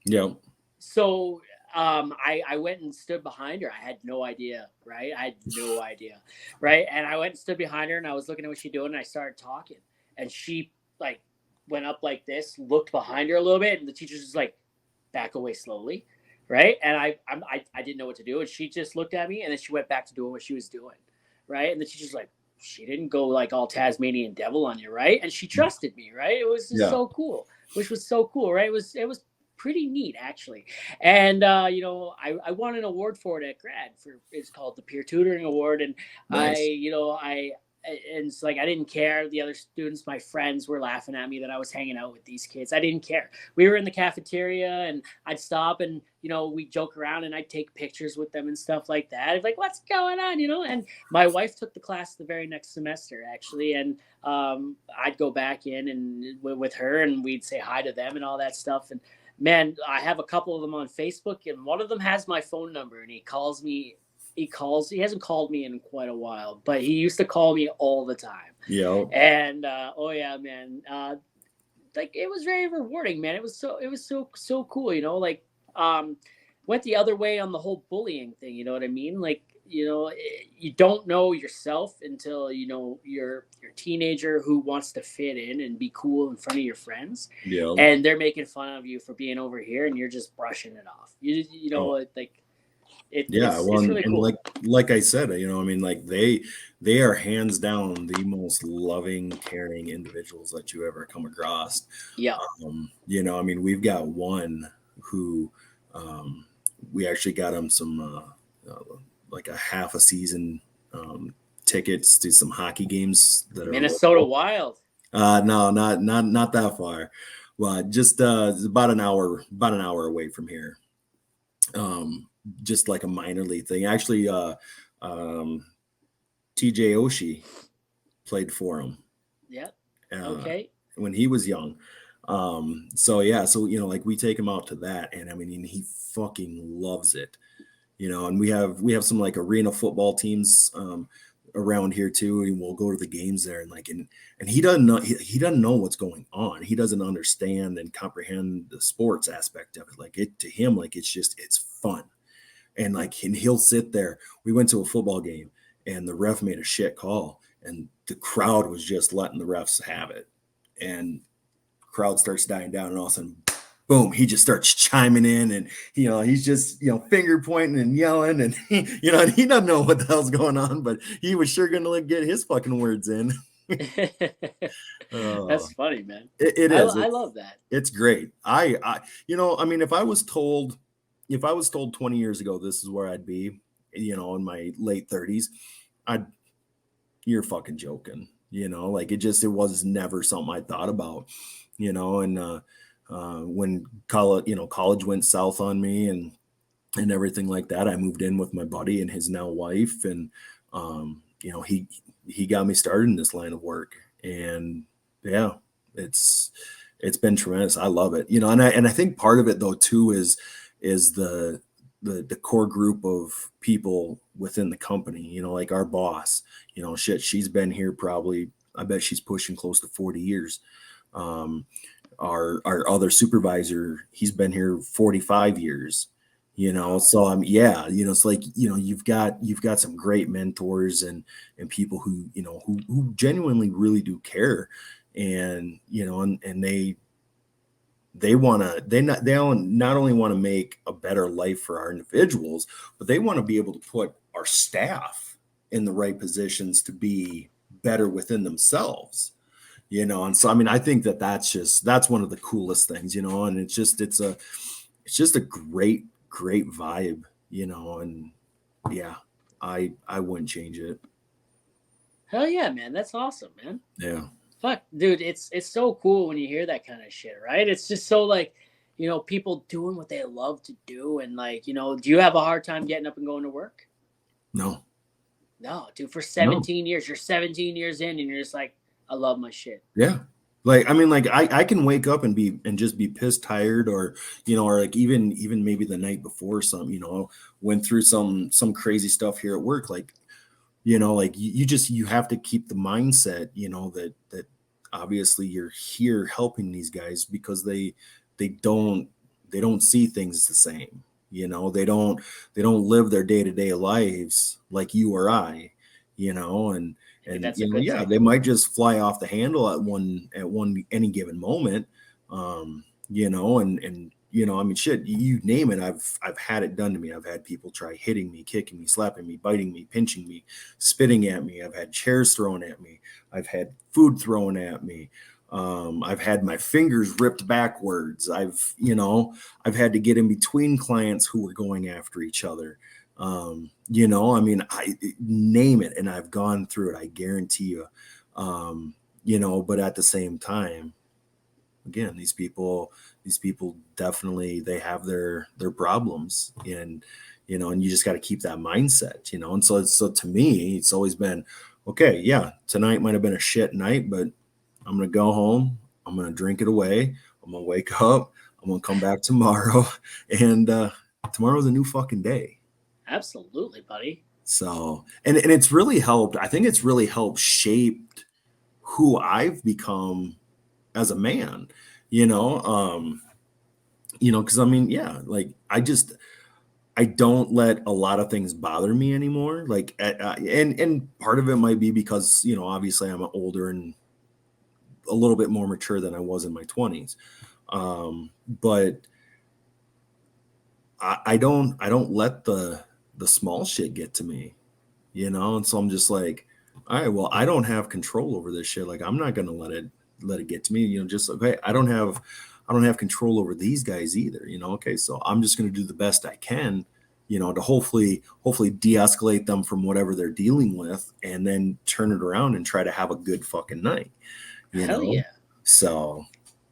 Yeah. So, I went and stood behind her. I had no idea, right? I had no idea, right? And I went and stood behind her, and I was looking at what she's doing, and I started talking, and she like went up like this, looked behind her a little bit, and the teacher's just like, back away slowly. Right. And I didn't know what to do. And she just looked at me, and then she went back to doing what she was doing. Right. And then she just like, she didn't go like all Tasmanian devil on you. Right. And she trusted me. Right. It was just so cool, which was so cool. Right. It was pretty neat, actually. And, I won an award for it at grad it's called the Peer Tutoring Award. And Nice. and it's like, I didn't care. The other students, my friends, were laughing at me that I was hanging out with these kids. I didn't care. We were in the cafeteria, and I'd stop, and, we'd joke around, and I'd take pictures with them and stuff like that. I'd be like, what's going on? And my wife took the class the very next semester, actually. And I'd go back in and with her, and we'd say hi to them and all that stuff. And man, I have a couple of them on Facebook, and one of them has my phone number, and he calls me. He hasn't called me in quite a while, but he used to call me all the time. Yeah. And oh yeah, man. Like, it was very rewarding, man. It was so cool, like went the other way on the whole bullying thing, you know what I mean? Like, you don't know yourself until you're a teenager who wants to fit in and be cool in front of your friends. Yeah. And they're making fun of you for being over here, and you're just brushing it off. Like it's really cool. And like I said, like they are hands down the most loving, caring individuals that you ever come across. Yeah. We've got one who we actually got him some like a half a season tickets to some hockey games that are Minnesota Wild. No, not that far. Well, just about an hour away from here. Just like a minor league thing. Actually, um, TJ Oshie played for him. Yeah. Uh, Okay. when he was young. So yeah, so like we take him out to that, and I mean he fucking loves it. And we have some like arena football teams around here too, and we'll go to the games there, and he doesn't know he doesn't know what's going on. He doesn't understand and comprehend the sports aspect of it. Like it to him, like it's fun. And he'll sit there. We went to a football game and the ref made a shit call and the crowd was just letting the refs have it. And crowd starts dying down and all of a sudden, boom, he just starts chiming in and, he's just, finger pointing and yelling and, and he doesn't know what the hell's going on, but he was sure going to get his fucking words in. That's funny, man. It is. I love that. It's great. I mean, if I was told 20 years ago, this is where I'd be, in my late 30s, you're fucking joking, like it was never something I thought about, and when college went south on me and everything like that, I moved in with my buddy and his now wife. And, he got me started in this line of work, and yeah, it's been tremendous. I love it, and I think part of it though too is the core group of people within the company, like our boss, she's been here probably, I bet she's pushing close to 40 years. Our other supervisor, he's been here 45 years, so it's like, you've got some great mentors and people who, who genuinely really do care. And, and they want to, they not only want to make a better life for our individuals, but they want to be able to put our staff in the right positions to be better within themselves, and so I mean I think that's one of the coolest things, and it's just a great vibe, and yeah, I wouldn't change it. Hell yeah, man. That's awesome, man. Yeah. Fuck, dude, it's so cool when you hear that kind of shit, right? It's just so like, people doing what they love to do. And like, do you have a hard time getting up and going to work? No, dude, for 17 years, you're 17 years in and you're just like, I love my shit. Yeah. Like, I mean, like I can wake up and just be pissed tired, or, or like even maybe the night before went through some crazy stuff here at work. Like, like you have to keep the mindset, that obviously you're here helping these guys because they don't see things the same. They don't live their day-to-day lives like you or I, and yeah, they might just fly off the handle at one any given moment. I mean, shit, you name it. I've had it done to me. I've had people try hitting me, kicking me, slapping me, biting me, pinching me, spitting at me. I've had chairs thrown at me. I've had food thrown at me. I've had my fingers ripped backwards. I've had to get in between clients who were going after each other. I mean, I name it, and I've gone through it. I guarantee you. But at the same time, again, these people definitely, they have their problems, and and you just got to keep that mindset, and so to me, it's always been, okay, yeah, tonight might have been a shit night, but I'm gonna go home, I'm gonna drink it away, I'm gonna wake up, I'm gonna come back tomorrow, and tomorrow's a new fucking day. Absolutely, buddy. So and it's really helped. I think it's really helped shaped who I've become as a man, because I mean, yeah, like I don't let a lot of things bother me anymore. Like, and part of it might be because, obviously I'm older and a little bit more mature than I was in my 20s. But I don't let the small shit get to me, and so I'm just like, all right, well, I don't have control over this shit. Like, I'm not going to let it get to me, just okay. I don't have control over these guys either, okay. So I'm just going to do the best I can, to hopefully de-escalate them from whatever they're dealing with, and then turn it around and try to have a good fucking night, Hell yeah. So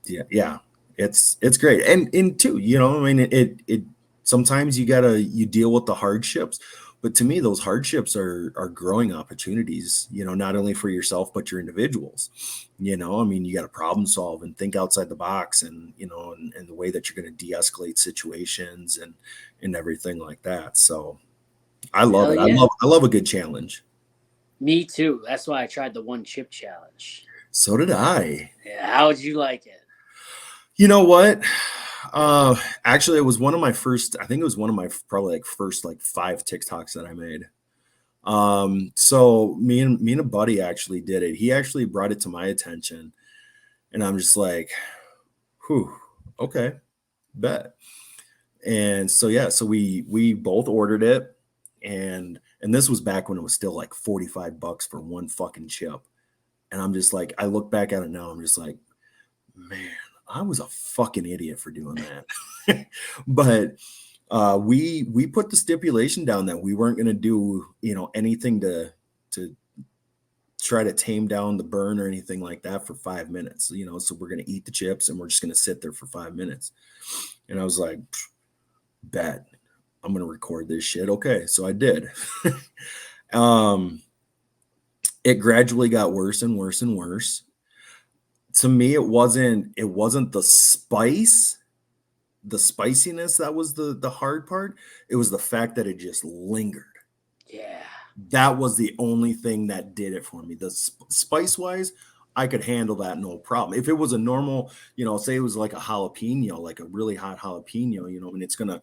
yeah. It's great. And too, you know, I mean, it sometimes you deal with the hardships, but to me, those hardships are growing opportunities, you know, not only for yourself, but your individuals. You know, I mean, you got to problem solve and think outside the box, and, you know, and the way that you're going to de-escalate situations and everything like that. So I love Hell it. yeah. I love a good challenge. Me too. That's why I tried the one chip challenge. So did I. Yeah, how would you like it? You know what? Actually, it was one of my first, I think it was one of my probably like first like 5 TikToks that I made. So me and a buddy actually did it. He actually brought it to my attention, and I'm just like, whew, okay, bet. And so yeah, so we both ordered it, and this was back when it was still like $45 for one fucking chip. And I'm just like, I look back at it now, I'm just like, man, I was a fucking idiot for doing that. But we put the stipulation down that we weren't going to do, you know, anything to try to tame down the burn or anything like that for 5 minutes, you know. So we're going to eat the chips and we're just going to sit there for 5 minutes. And I was like, bet, I'm going to record this shit. Okay, so I did. It gradually got worse and worse and worse. To me, it wasn't the spiciness that was the hard part. It was the fact that it just lingered. Yeah. That was the only thing that did it for me. The spice wise, I could handle that no problem. If it was a normal, you know, say it was like a jalapeno, like a really hot jalapeno, you know, and it's gonna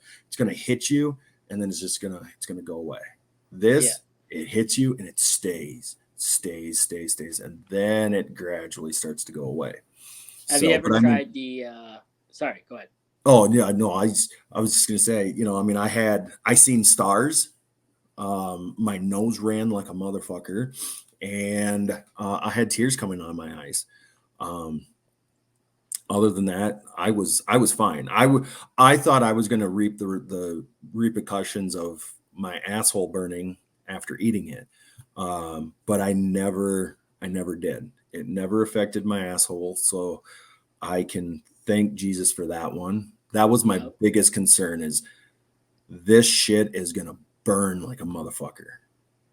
hit you, and then it's gonna go away. This, it hits you and it stays, and then it gradually starts to go away. Have you ever tried the sorry, go ahead. Oh yeah, no, I was just gonna say, you know, I mean, I seen stars. My nose ran like a motherfucker, and I had tears coming out of my eyes. Other than that, I was fine. I thought I was going to reap the repercussions of my asshole burning after eating it, but I never did. It never affected my asshole, so I can thank Jesus for that one. That was my biggest concern, is this shit is going to burn like a motherfucker.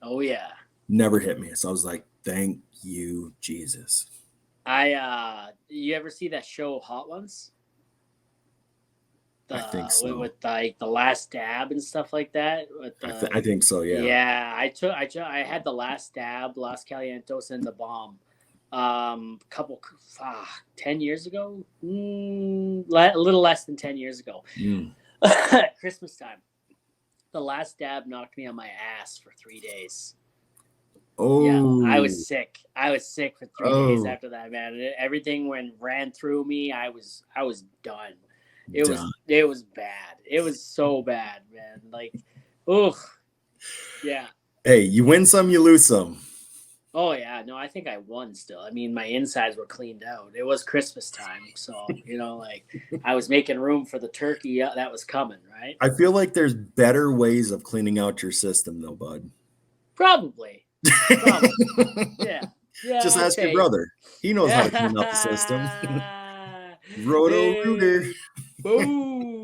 Oh yeah. Never hit me. So I was like, thank you, Jesus. You ever see that show Hot Ones? I think so. With like the last dab and stuff like that. I think so. Yeah. Yeah. I had the last dab, Las Calientos, and the bomb. 10 years ago, a little less than 10 years ago. Christmas time. The last dab knocked me on my ass for 3 days. Oh, yeah, I was sick. I was sick for 3 days after that, man. Everything ran through me. I was done. It was bad. It was so bad, man. Like, ugh. Yeah. Hey, you win some, you lose some. Oh yeah, no, I think I won still. I mean, my insides were cleaned out. It was Christmas time, so you know, like I was making room for the turkey that was coming, right? I feel like there's better ways of cleaning out your system, though, bud. Probably. Yeah. Just ask your brother. He knows how to clean out the system. Roto-Rooter. Boom.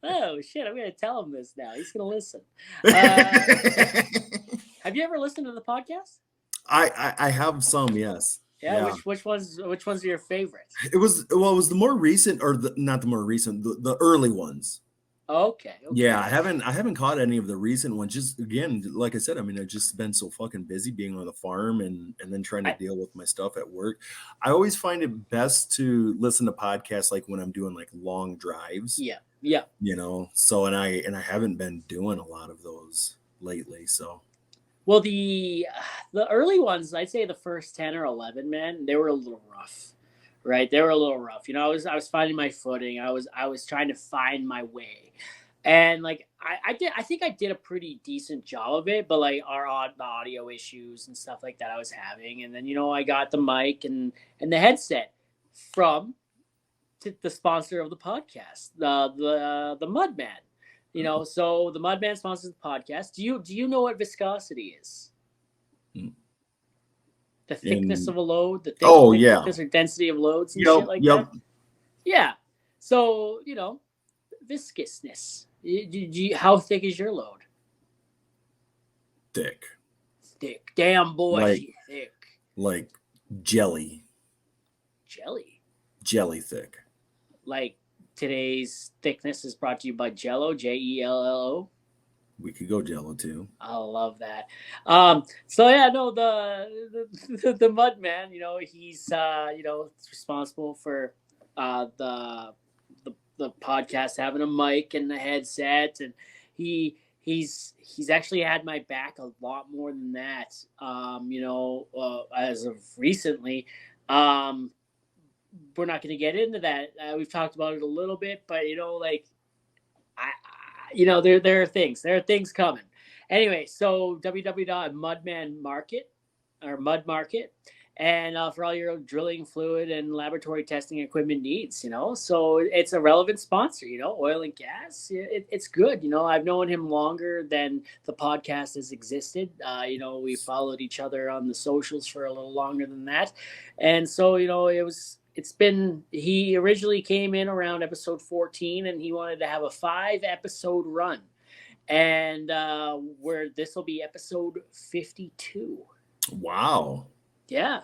Oh shit, I'm gonna tell him this now. He's gonna listen. Have you ever listened to the podcast? I have some, yes. Yeah. Which ones are your favorites? It was the more recent, or not the more recent, the early ones. Okay. Yeah, I haven't caught any of the recent ones. Just again, like I said, I mean, I've just been so fucking busy being on the farm and then trying to deal with my stuff at work. I always find it best to listen to podcasts like when I'm doing like long drives. Yeah. You know, so and I haven't been doing a lot of those lately. So, well, the early ones, I'd say the first 10 or 11, man, they were a little rough. Right, they were a little rough. You know, I was finding my footing. I was trying to find my way, and like I think I did a pretty decent job of it. But like the audio issues and stuff like that I was having, and then you know I got the mic and the headset from the sponsor of the podcast, the Mudman. You know, so the Mudman sponsors the podcast. Do you know what viscosity is? The thickness And of a load, the oh yeah, thickness or density of loads and yep, shit like yep, that. Yeah. So, viscousness. How thick is your load? thick, Thick. Damn boy, like she thick. like jelly, Jelly. jelly thick. Like today's thickness is brought to you by Jello, Jello. We could go Jello too. I love that. So yeah, no, the mud man, he's responsible for the podcast having a mic and the headset, and he's actually had my back a lot more than that. As of recently. We're not going to get into that. We've talked about it a little bit, but there are things. There are things coming. Anyway, so www.mudman market or mud market, and for all your drilling fluid and laboratory testing equipment needs, so it's a relevant sponsor, oil and gas. It's good. I've known him longer than the podcast has existed. We followed each other on the socials for a little longer than that. And so, he originally came in around episode 14 and he wanted to have a 5-episode run. And where this will be episode 52. Wow. Yeah.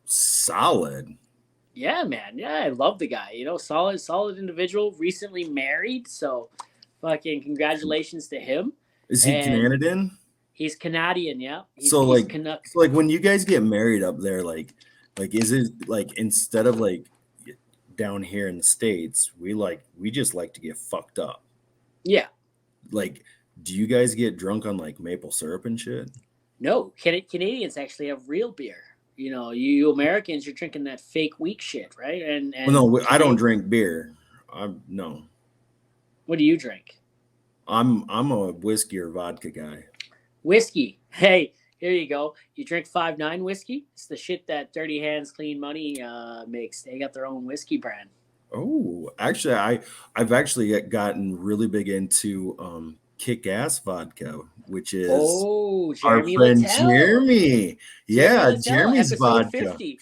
Solid. Yeah, man. Yeah, I love the guy. Solid individual, recently married. So fucking congratulations to him. Is he Canadian? He's Canadian, yeah. He's Canuck. So like when you guys get married up there, like is it like instead of like down here in the States, we just like to get fucked up? Yeah. Like, do you guys get drunk on like maple syrup and shit? No, Canadians actually have real beer. You Americans, you're drinking that fake weak shit, right? And well, no, I don't drink beer. No. What do you drink? I'm a whiskey or vodka guy. Whiskey. Hey, here you go. You drink 5.9 whiskey. It's the shit that Dirty Hands Clean Money makes. They got their own whiskey brand. Oh, actually, I've actually gotten really big into Kick-Ass vodka, which is our friend Littell. Jeremy. Yeah, Jeremy's vodka. 50.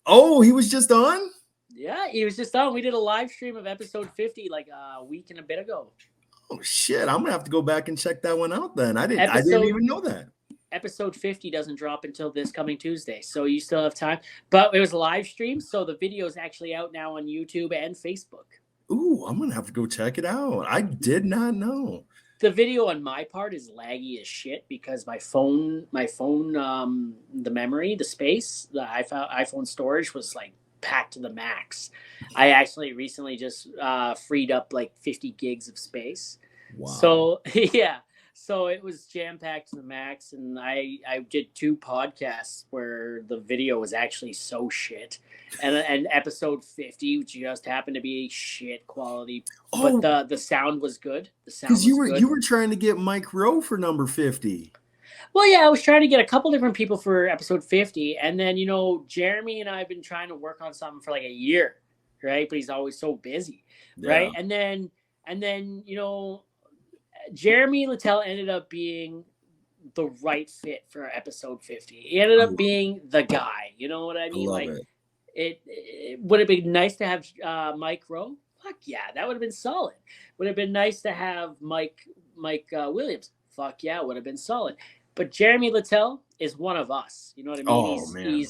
Oh, he was just on? Yeah, he was just on. We did a live stream of episode 50 like a week and a bit ago. Oh shit! I'm gonna have to go back and check that one out. Then I didn't even know that. Episode 50 doesn't drop until this coming Tuesday, so you still have time. But it was a live stream, so the video is actually out now on YouTube and Facebook. Ooh, I'm gonna have to go check it out. I did not know. The video on my part is laggy as shit because my phone, the memory, the space, the iPhone storage was like packed to the max. I actually recently just freed up like 50 gigs of space. Wow. So yeah, so it was jam packed to the max, and I did 2 podcasts where the video was actually so shit, and episode 50 just happened to be shit quality, but the sound was good. The sound was good. You were trying to get Mike Rowe for number 50. Well, yeah, I was trying to get a couple different people for episode 50. And then, Jeremy and I have been trying to work on something for like a year, right? But he's always so busy, right? And then, Jeremy Littell ended up being the right fit for episode 50. He ended up being the guy. You know what I mean? Like it would have been nice to have Mike Rowe. Fuck yeah, that would have been solid. Would have been nice to have Mike Williams. Fuck yeah, would have been solid. But Jeremy Littell is one of us. You know what I mean? Man.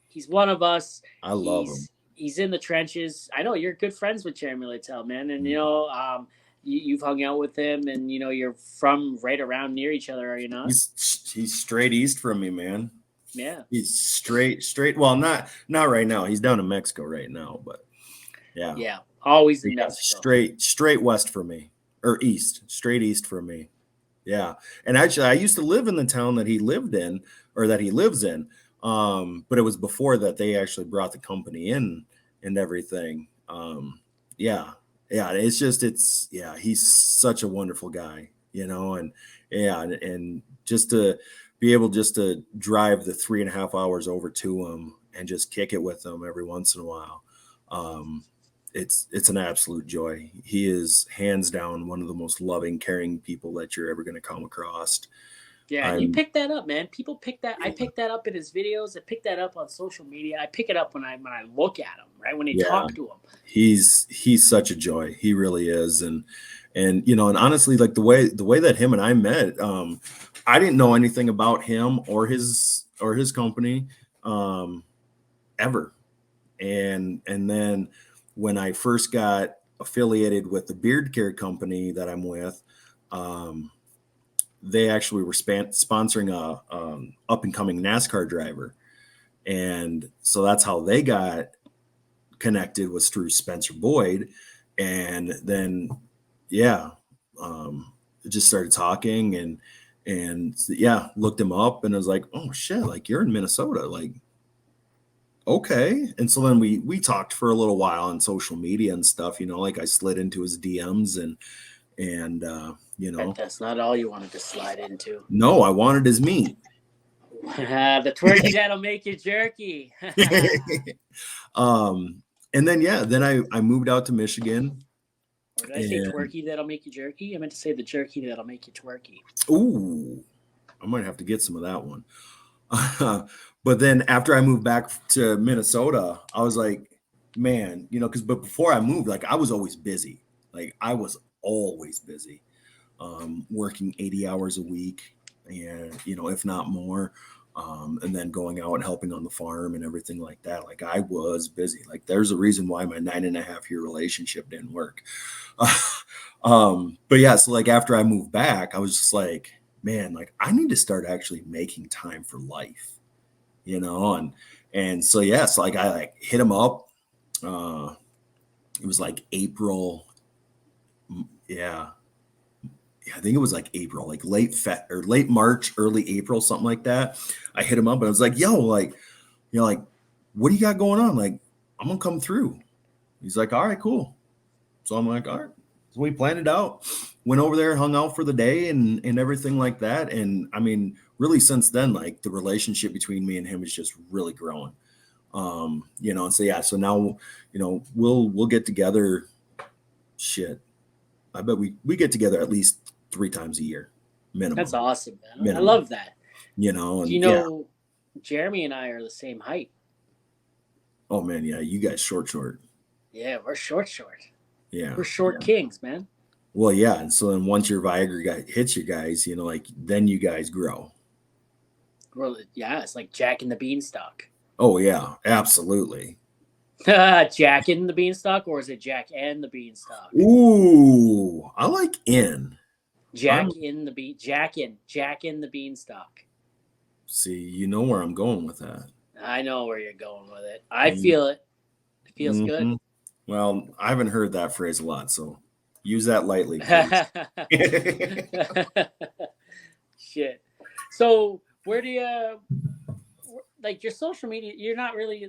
He's one of us. I love him. He's in the trenches. I know you're good friends with Jeremy Littell, man. And, you've hung out with him, and, you're from right around near each other, are you not? He's straight east from me, man. Yeah. He's straight. Well, not right now. He's down in Mexico right now, but yeah. Yeah. Always in Mexico. Straight west for me, or east, straight east from me. Yeah. And actually, I used to live in the town that he lived in, or that he lives in. But it was before that they actually brought the company in and everything. Yeah. He's such a wonderful guy, and just to be able to drive the 3.5 hours over to him and just kick it with him every once in a while. It's an absolute joy. He is hands down one of the most loving, caring people that you're ever going to come across. Yeah, and you pick that up, man. People pick that. I pick that up in his videos. I pick that up on social media. I pick it up when I look at him, right? When I talk to him. He's such a joy. He really is. And you know, and honestly, like the way that him and I met, I didn't know anything about him or his company ever. And then when I first got affiliated with the beard care company that I'm with, they actually were sponsoring a up and coming NASCAR driver, and so that's how they got connected, was through Spencer Boyd. And then just started talking and looked him up, and I was like, oh shit, like you're in Minnesota, like okay. And so then we talked for a little while on social media and stuff, you know, like I slid into his DMs and you know, but that's not all you wanted to slide into. No, I wanted his meat. The twerky that'll make you jerky. And then I moved out to Michigan. Or did I say twerky that'll make you jerky? I meant to say the jerky that'll make you twerky. Ooh, I might have to get some of that one. But then after I moved back to Minnesota, I was like, man, you know, but before I moved, like I was always busy. Like I was always busy, working 80 hours a week, and you know, if not more, and then going out and helping on the farm and everything like that. Like I was busy. Like there's a reason why my 9.5-year relationship didn't work. But yeah, so like after I moved back, I was just like, man, like I need to start actually making time for life, you know? And so, so like I like hit him up. It was like April. Yeah. I think it was like April, like late March, early April, something like that. I hit him up and I was like, yo, like, you know, like, what do you got going on? Like, I'm gonna come through. He's like, all right, cool. So I'm like, all right. So we planned it out, went over there, hung out for the day and everything like that. And I mean, really since then, like the relationship between me and him is just really growing. You know, and so so now, you know, we'll get together. Shit. I bet we get together at least 3 times a year minimum. That's awesome, man. Minimum. I love that. You know, and you know, Jeremy and I are the same height. Oh man, yeah, you guys short. Yeah, we're short. Yeah, we're short kings, man. Well, yeah, and so then once your Viagra guy hits you guys, you know, like then you guys grow. Well, yeah, it's like Jack and the Beanstalk. Oh yeah, absolutely. Jack in the Beanstalk, or is it Jack and the Beanstalk? Ooh, I like in. Jack in the Beanstalk. See, you know where I'm going with that. I know where you're going with it. I feel it. It feels good. Well, I haven't heard that phrase a lot, so use that lightly. Shit. So where do you like your social media? You're not really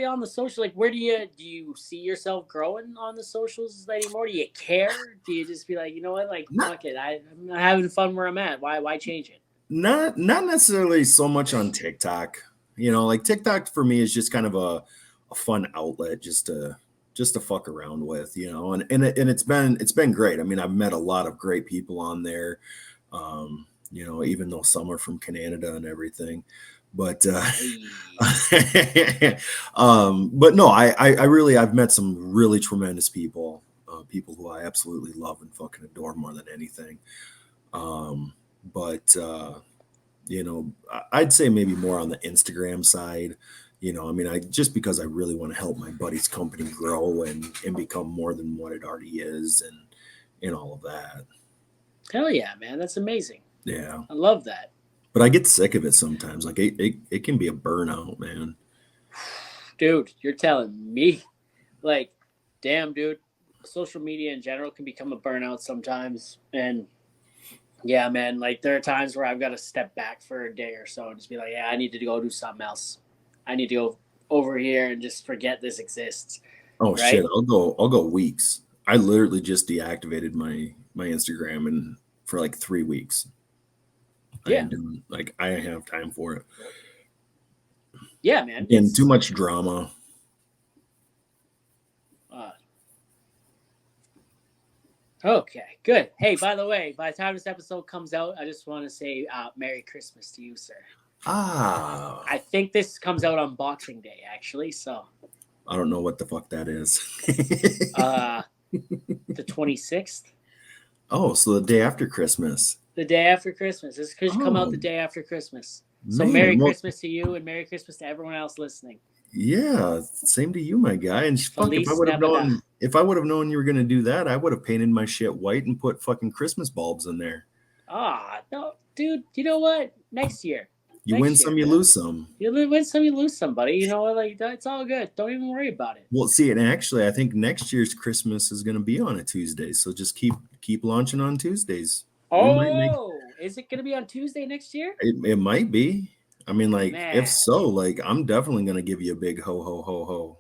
on the social. Like, where do you see yourself growing on the socials anymore? Do you care? Do you just be like, you know what, like, fuck it, I'm having fun where I'm at. Why change it? Not necessarily so much on TikTok. You know, like TikTok for me is just kind of a fun outlet just to fuck around with, you know, and it's been great. I mean, I've met a lot of great people on there, you know, even though some are from Canada and everything, but but no, I've met some really tremendous people, people who I absolutely love and fucking adore more than anything. But you know, I'd say maybe more on the Instagram side. You know, I mean, just because I really want to help my buddy's company grow and become more than what it already is, and all of that. Hell yeah, man, that's amazing. Yeah, I love that. But I get sick of it sometimes. Like it can be a burnout, man. Dude, you're telling me, like, damn, dude, social media in general can become a burnout sometimes, and yeah, man, like there are times where I've got to step back for a day or so and just be like, yeah, I need to go do something else. I need to go over here and just forget this exists. Oh right? Shit, I'll go weeks. I literally just deactivated my Instagram and for like 3 weeks. Yeah. I have time for it. Yeah, man. And too much drama. Okay, good. Hey, by the way, by the time this episode comes out, I just want to say Merry Christmas to you, sir. Ah, I think this comes out on Boxing Day, actually. So, I don't know what the fuck that is. the 26th, Oh, so the day after Christmas. the day after Christmas. This could come out Oh, the day after Christmas. So, man. Merry Well, Christmas to you, and Merry Christmas to everyone else listening. yeah, same to you, my guy. And fuck, Feliz Navidad. if I would have known you were gonna do that, I would have painted my shit white and put fucking Christmas bulbs in there. No, dude. You know what? Next year. You Next win year, some, you man. lose some. You win some, you lose some, buddy. You know what? Like it's all good. Don't even worry about it. Well, see, and actually, I think next year's Christmas is gonna be on a Tuesday, so just keep launching on Tuesdays. We might make Is it going to be on Tuesday next year? it might be. I mean, like, if Man, so, like, I'm definitely gonna give you a big ho ho ho ho.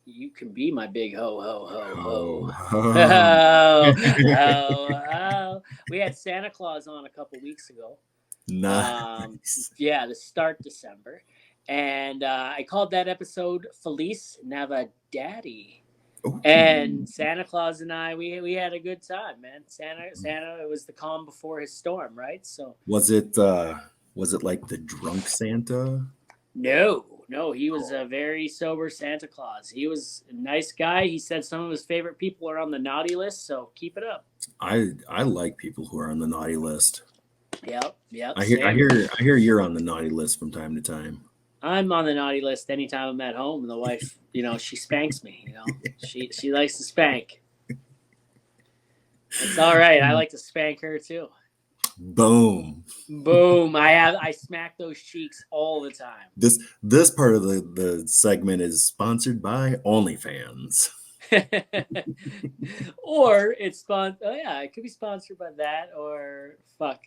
you can be my big ho ho ho Oh, ho. Oh. We had Santa Claus on a couple weeks ago. nice. Yeah, to start December. And I called that episode Feliz Navidad. Ooh. And Santa Claus and I, we had a good time, man. Santa, it was the calm before his storm, right? So Was it like the drunk Santa? no, he was a very sober Santa Claus. He was a nice guy. He said some of his favorite people are on the naughty list, so keep it up. I like people who are on the naughty list. Yep. I hear you're on the naughty list from time to time. I'm on the naughty list anytime I'm at home. The wife, she spanks me. She likes to spank. It's all right. I like to spank her too. Boom. Boom. I smack those cheeks all the time. This part of the segment is sponsored by OnlyFans. Or it's sponsored. Oh yeah, it could be sponsored by that, or fuck.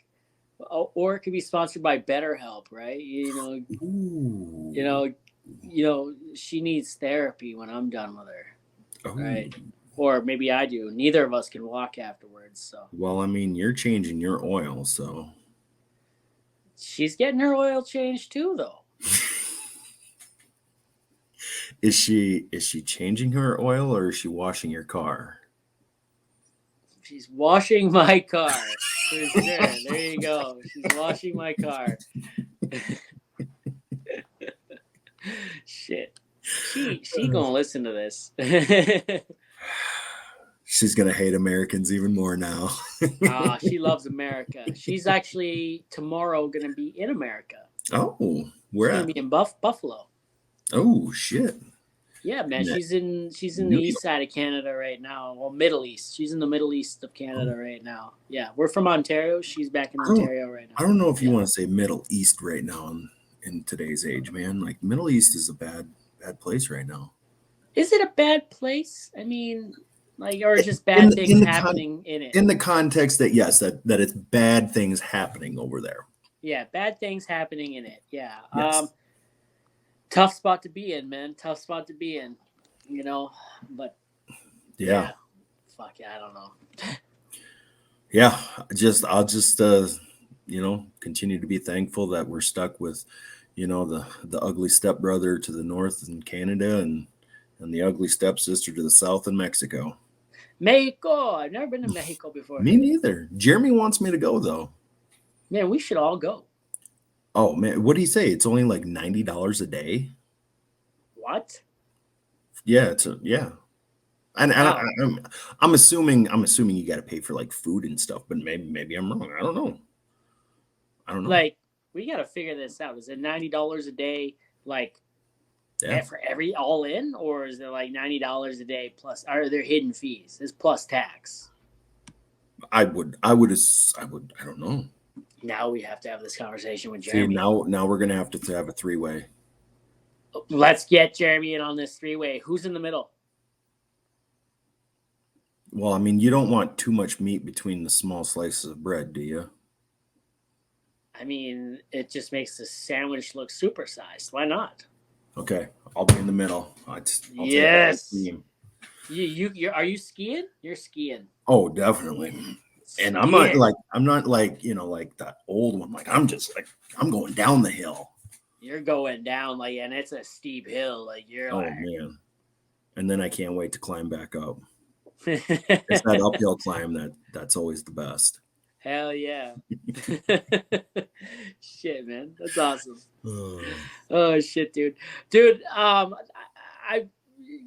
Or it could be sponsored by BetterHelp, right? She needs therapy when I'm done with her, right? Or maybe I do. Neither of us can walk afterwards. So. Well, I mean, you're changing your oil, so. She's getting her oil changed too, though. Is she changing her oil, or is she washing your car? She's washing my car. For sure. There you go. She's washing my car. Shit. She gonna listen to this. She's gonna hate Americans even more now. She loves America. She's actually tomorrow gonna be in America. Oh, where She's at? gonna be in Buffalo. Oh shit. Yeah, man. She's in the east side of Canada right now. Well, Middle East. She's in the Middle East of Canada right now. Yeah, we're from Ontario. She's back in Ontario right now. I don't know if you want to say Middle East right now in today's age, man. Like, Middle East is a bad place right now. Is it a bad place? I mean, like, or just bad things happening in it? In the context that, yes, that it's bad things happening over there. Yeah, bad things happening in it. Yeah. Yes. Tough spot to be in, man. Tough spot to be in, but yeah. Fuck yeah, I don't know. Yeah, I'll just continue to be thankful that we're stuck with, the ugly stepbrother to the north in Canada and the ugly stepsister to the south in Mexico. Mexico. I've never been to Mexico before. Me neither. Jeremy wants me to go though. Man, we should all go. Oh man, what do you say? It's only like $90 a day. What? Yeah, yeah. And wow. I'm assuming you got to pay for like food and stuff, but maybe I'm wrong. I don't know. Like, we got to figure this out. Is it $90 a day, like, for every all in, or is it like $90 a day plus? Are there hidden fees? It's plus tax. I don't know. Now we have to have this conversation with Jeremy. See, now we're gonna have to have a three-way. Let's get Jeremy in on this three-way. Who's in the middle? Well, I mean, you don't want too much meat between the small slices of bread, do you? I mean, it just makes the sandwich look supersized. Why not? Okay, I'll be in the middle. I'll yes. You are you skiing? You're skiing. Oh, definitely. And I'm not like like that old one. Like, I'm going down the hill. You're going down, like, and it's a steep hill. Like, you're man. And then I can't wait to climb back up. It's that uphill climb that's always the best. Hell yeah. Shit, man. That's awesome. Oh shit, dude. Dude, I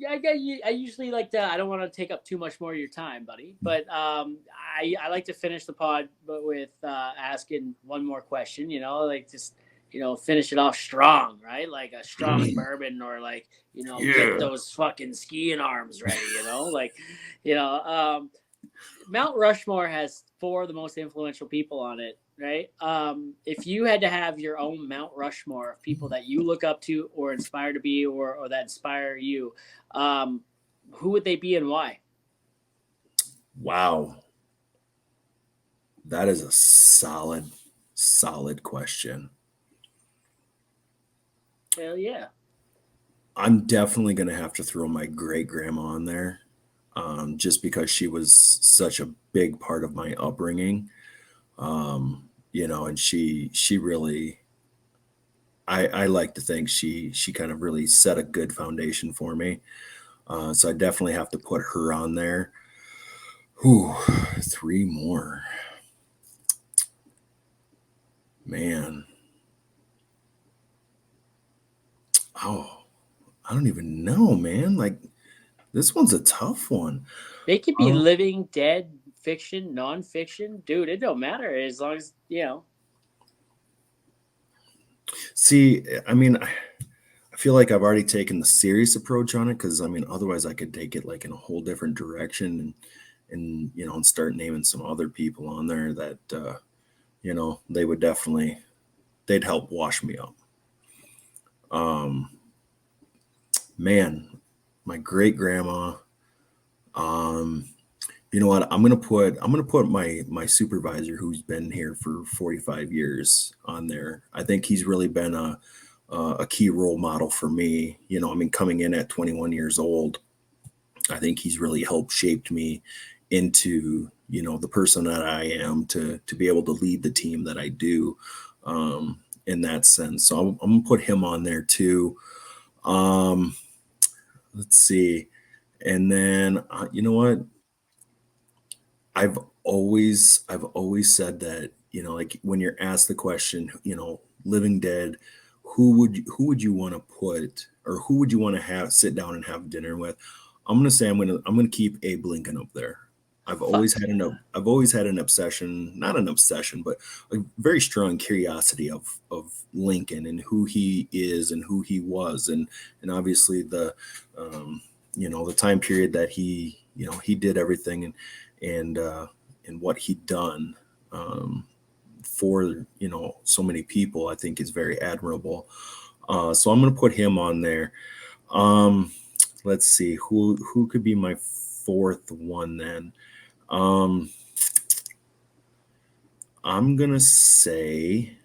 I usually like to. I don't want to take up too much more of your time, buddy. But I like to finish the pod, but with asking one more question. You know, like just finish it off strong, right? Like a strong bourbon, or like get those fucking skiing arms ready. Like you know. Mount Rushmore has four of the most influential people on it, right? If you had to have your own Mount Rushmore of people that you look up to or inspire to be or that inspire you, who would they be and why? Wow. That is a solid question. Hell yeah. I'm definitely going to have to throw my great grandma on there. Just because she was such a big part of my upbringing, and she really, I like to think she kind of really set a good foundation for me. So I definitely have to put her on there. Whew, three more. Man. Oh, I don't even know, man. Like, this one's a tough one. They could be living, dead, fiction, nonfiction. Dude, it don't matter as long as, See, I mean, I feel like I've already taken the serious approach on it because, I mean, otherwise I could take it like in a whole different direction and start naming some other people on there that, they would they'd help wash me up. Man, my great grandma. You know what? I'm gonna put my supervisor who's been here for 45 years on there. I think he's really been a key role model for me. I mean, coming in at 21 years old, I think he's really helped shaped me into the person that I am to be able to lead the team that I do in that sense. So I'm gonna put him on there too. Let's see. And then you know what? I've always said that, like when you're asked the question, living dead, who would you want to put, or who would you want to have sit down and have dinner with? I'm gonna say I'm gonna keep Abe Lincoln up there. I've always had an obsession, not an obsession, but a very strong curiosity of Lincoln and who he is and who he was, and obviously the the time period that he did everything and what he'd done for so many people, I think is very admirable. So I'm going to put him on there. Let's see who could be my fourth one then. I'm gonna say,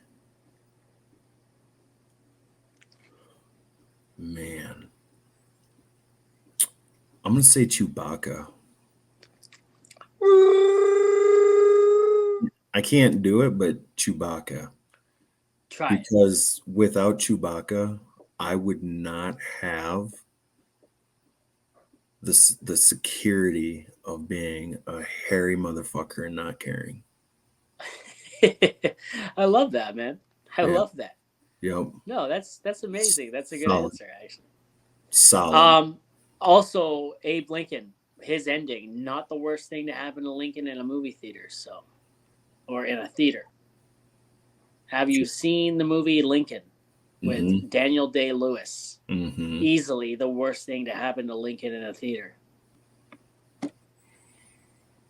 man, I'm gonna say Chewbacca. I can't do it, but Chewbacca. Try because without Chewbacca, I would not have the security of being a hairy motherfucker and not caring. I love that, man. I love that. Yep. No, that's amazing. That's a good answer, actually. Solid. Also, Abe Lincoln, his ending, not the worst thing to happen to Lincoln in a movie theater, or in a theater. Have you seen the movie Lincoln with Daniel Day-Lewis? Easily the worst thing to happen to Lincoln in a theater.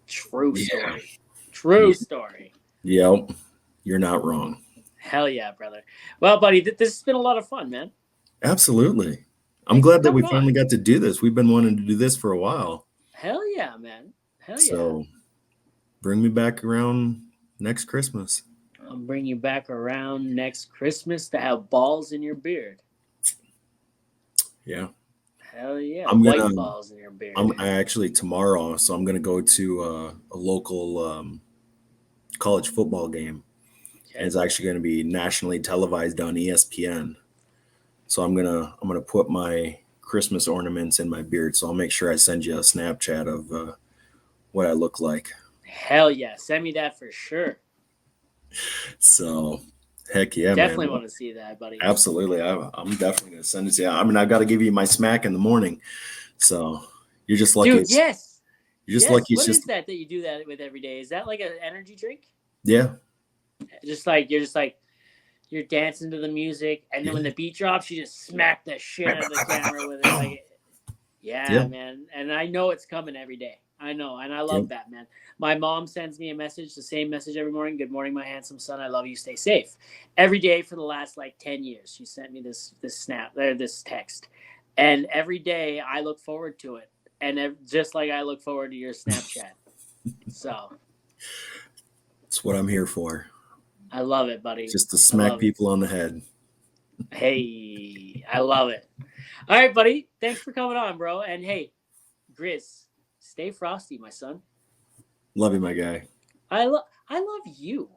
True story. True story. Yep. You're not wrong. Hell yeah, brother. Well, buddy, this has been a lot of fun, man. Absolutely. I'm glad that we finally got to do this. We've been wanting to do this for a while. Hell yeah, man. Hell yeah. So bring me back around next Christmas. I'll bring you back around next Christmas to have balls in your beard. Yeah. Hell yeah. White balls in your beard. I actually tomorrow, so I'm going to go to a local college football game. Okay. And it's actually going to be nationally televised on ESPN. So I'm gonna put my Christmas ornaments in my beard. So I'll make sure I send you a Snapchat of what I look like. Hell yeah. Send me that for sure. So heck yeah, definitely man. Want to see that, buddy. Absolutely. I'm definitely going to send it to you. I mean, I've got to give you my smack in the morning. So you're just lucky. Dude, yes. You're just lucky. What is that you do that with every day? Is that like an energy drink? Yeah. You're dancing to the music, and then when the beat drops, you just smack the shit out of the camera with it. Like, yeah, man. And I know it's coming every day. I know, and I love that, man. My mom sends me a message, the same message every morning. Good morning, my handsome son. I love you. Stay safe. Every day for the last 10 years, she sent me this text, and every day I look forward to it, and just like I look forward to your Snapchat. So that's what I'm here for. I love it, buddy. Just to smack people on the head. Hey, I love it. All right, buddy. Thanks for coming on, bro. And hey, Grizz, stay frosty, my son. Love you, my guy. I love you.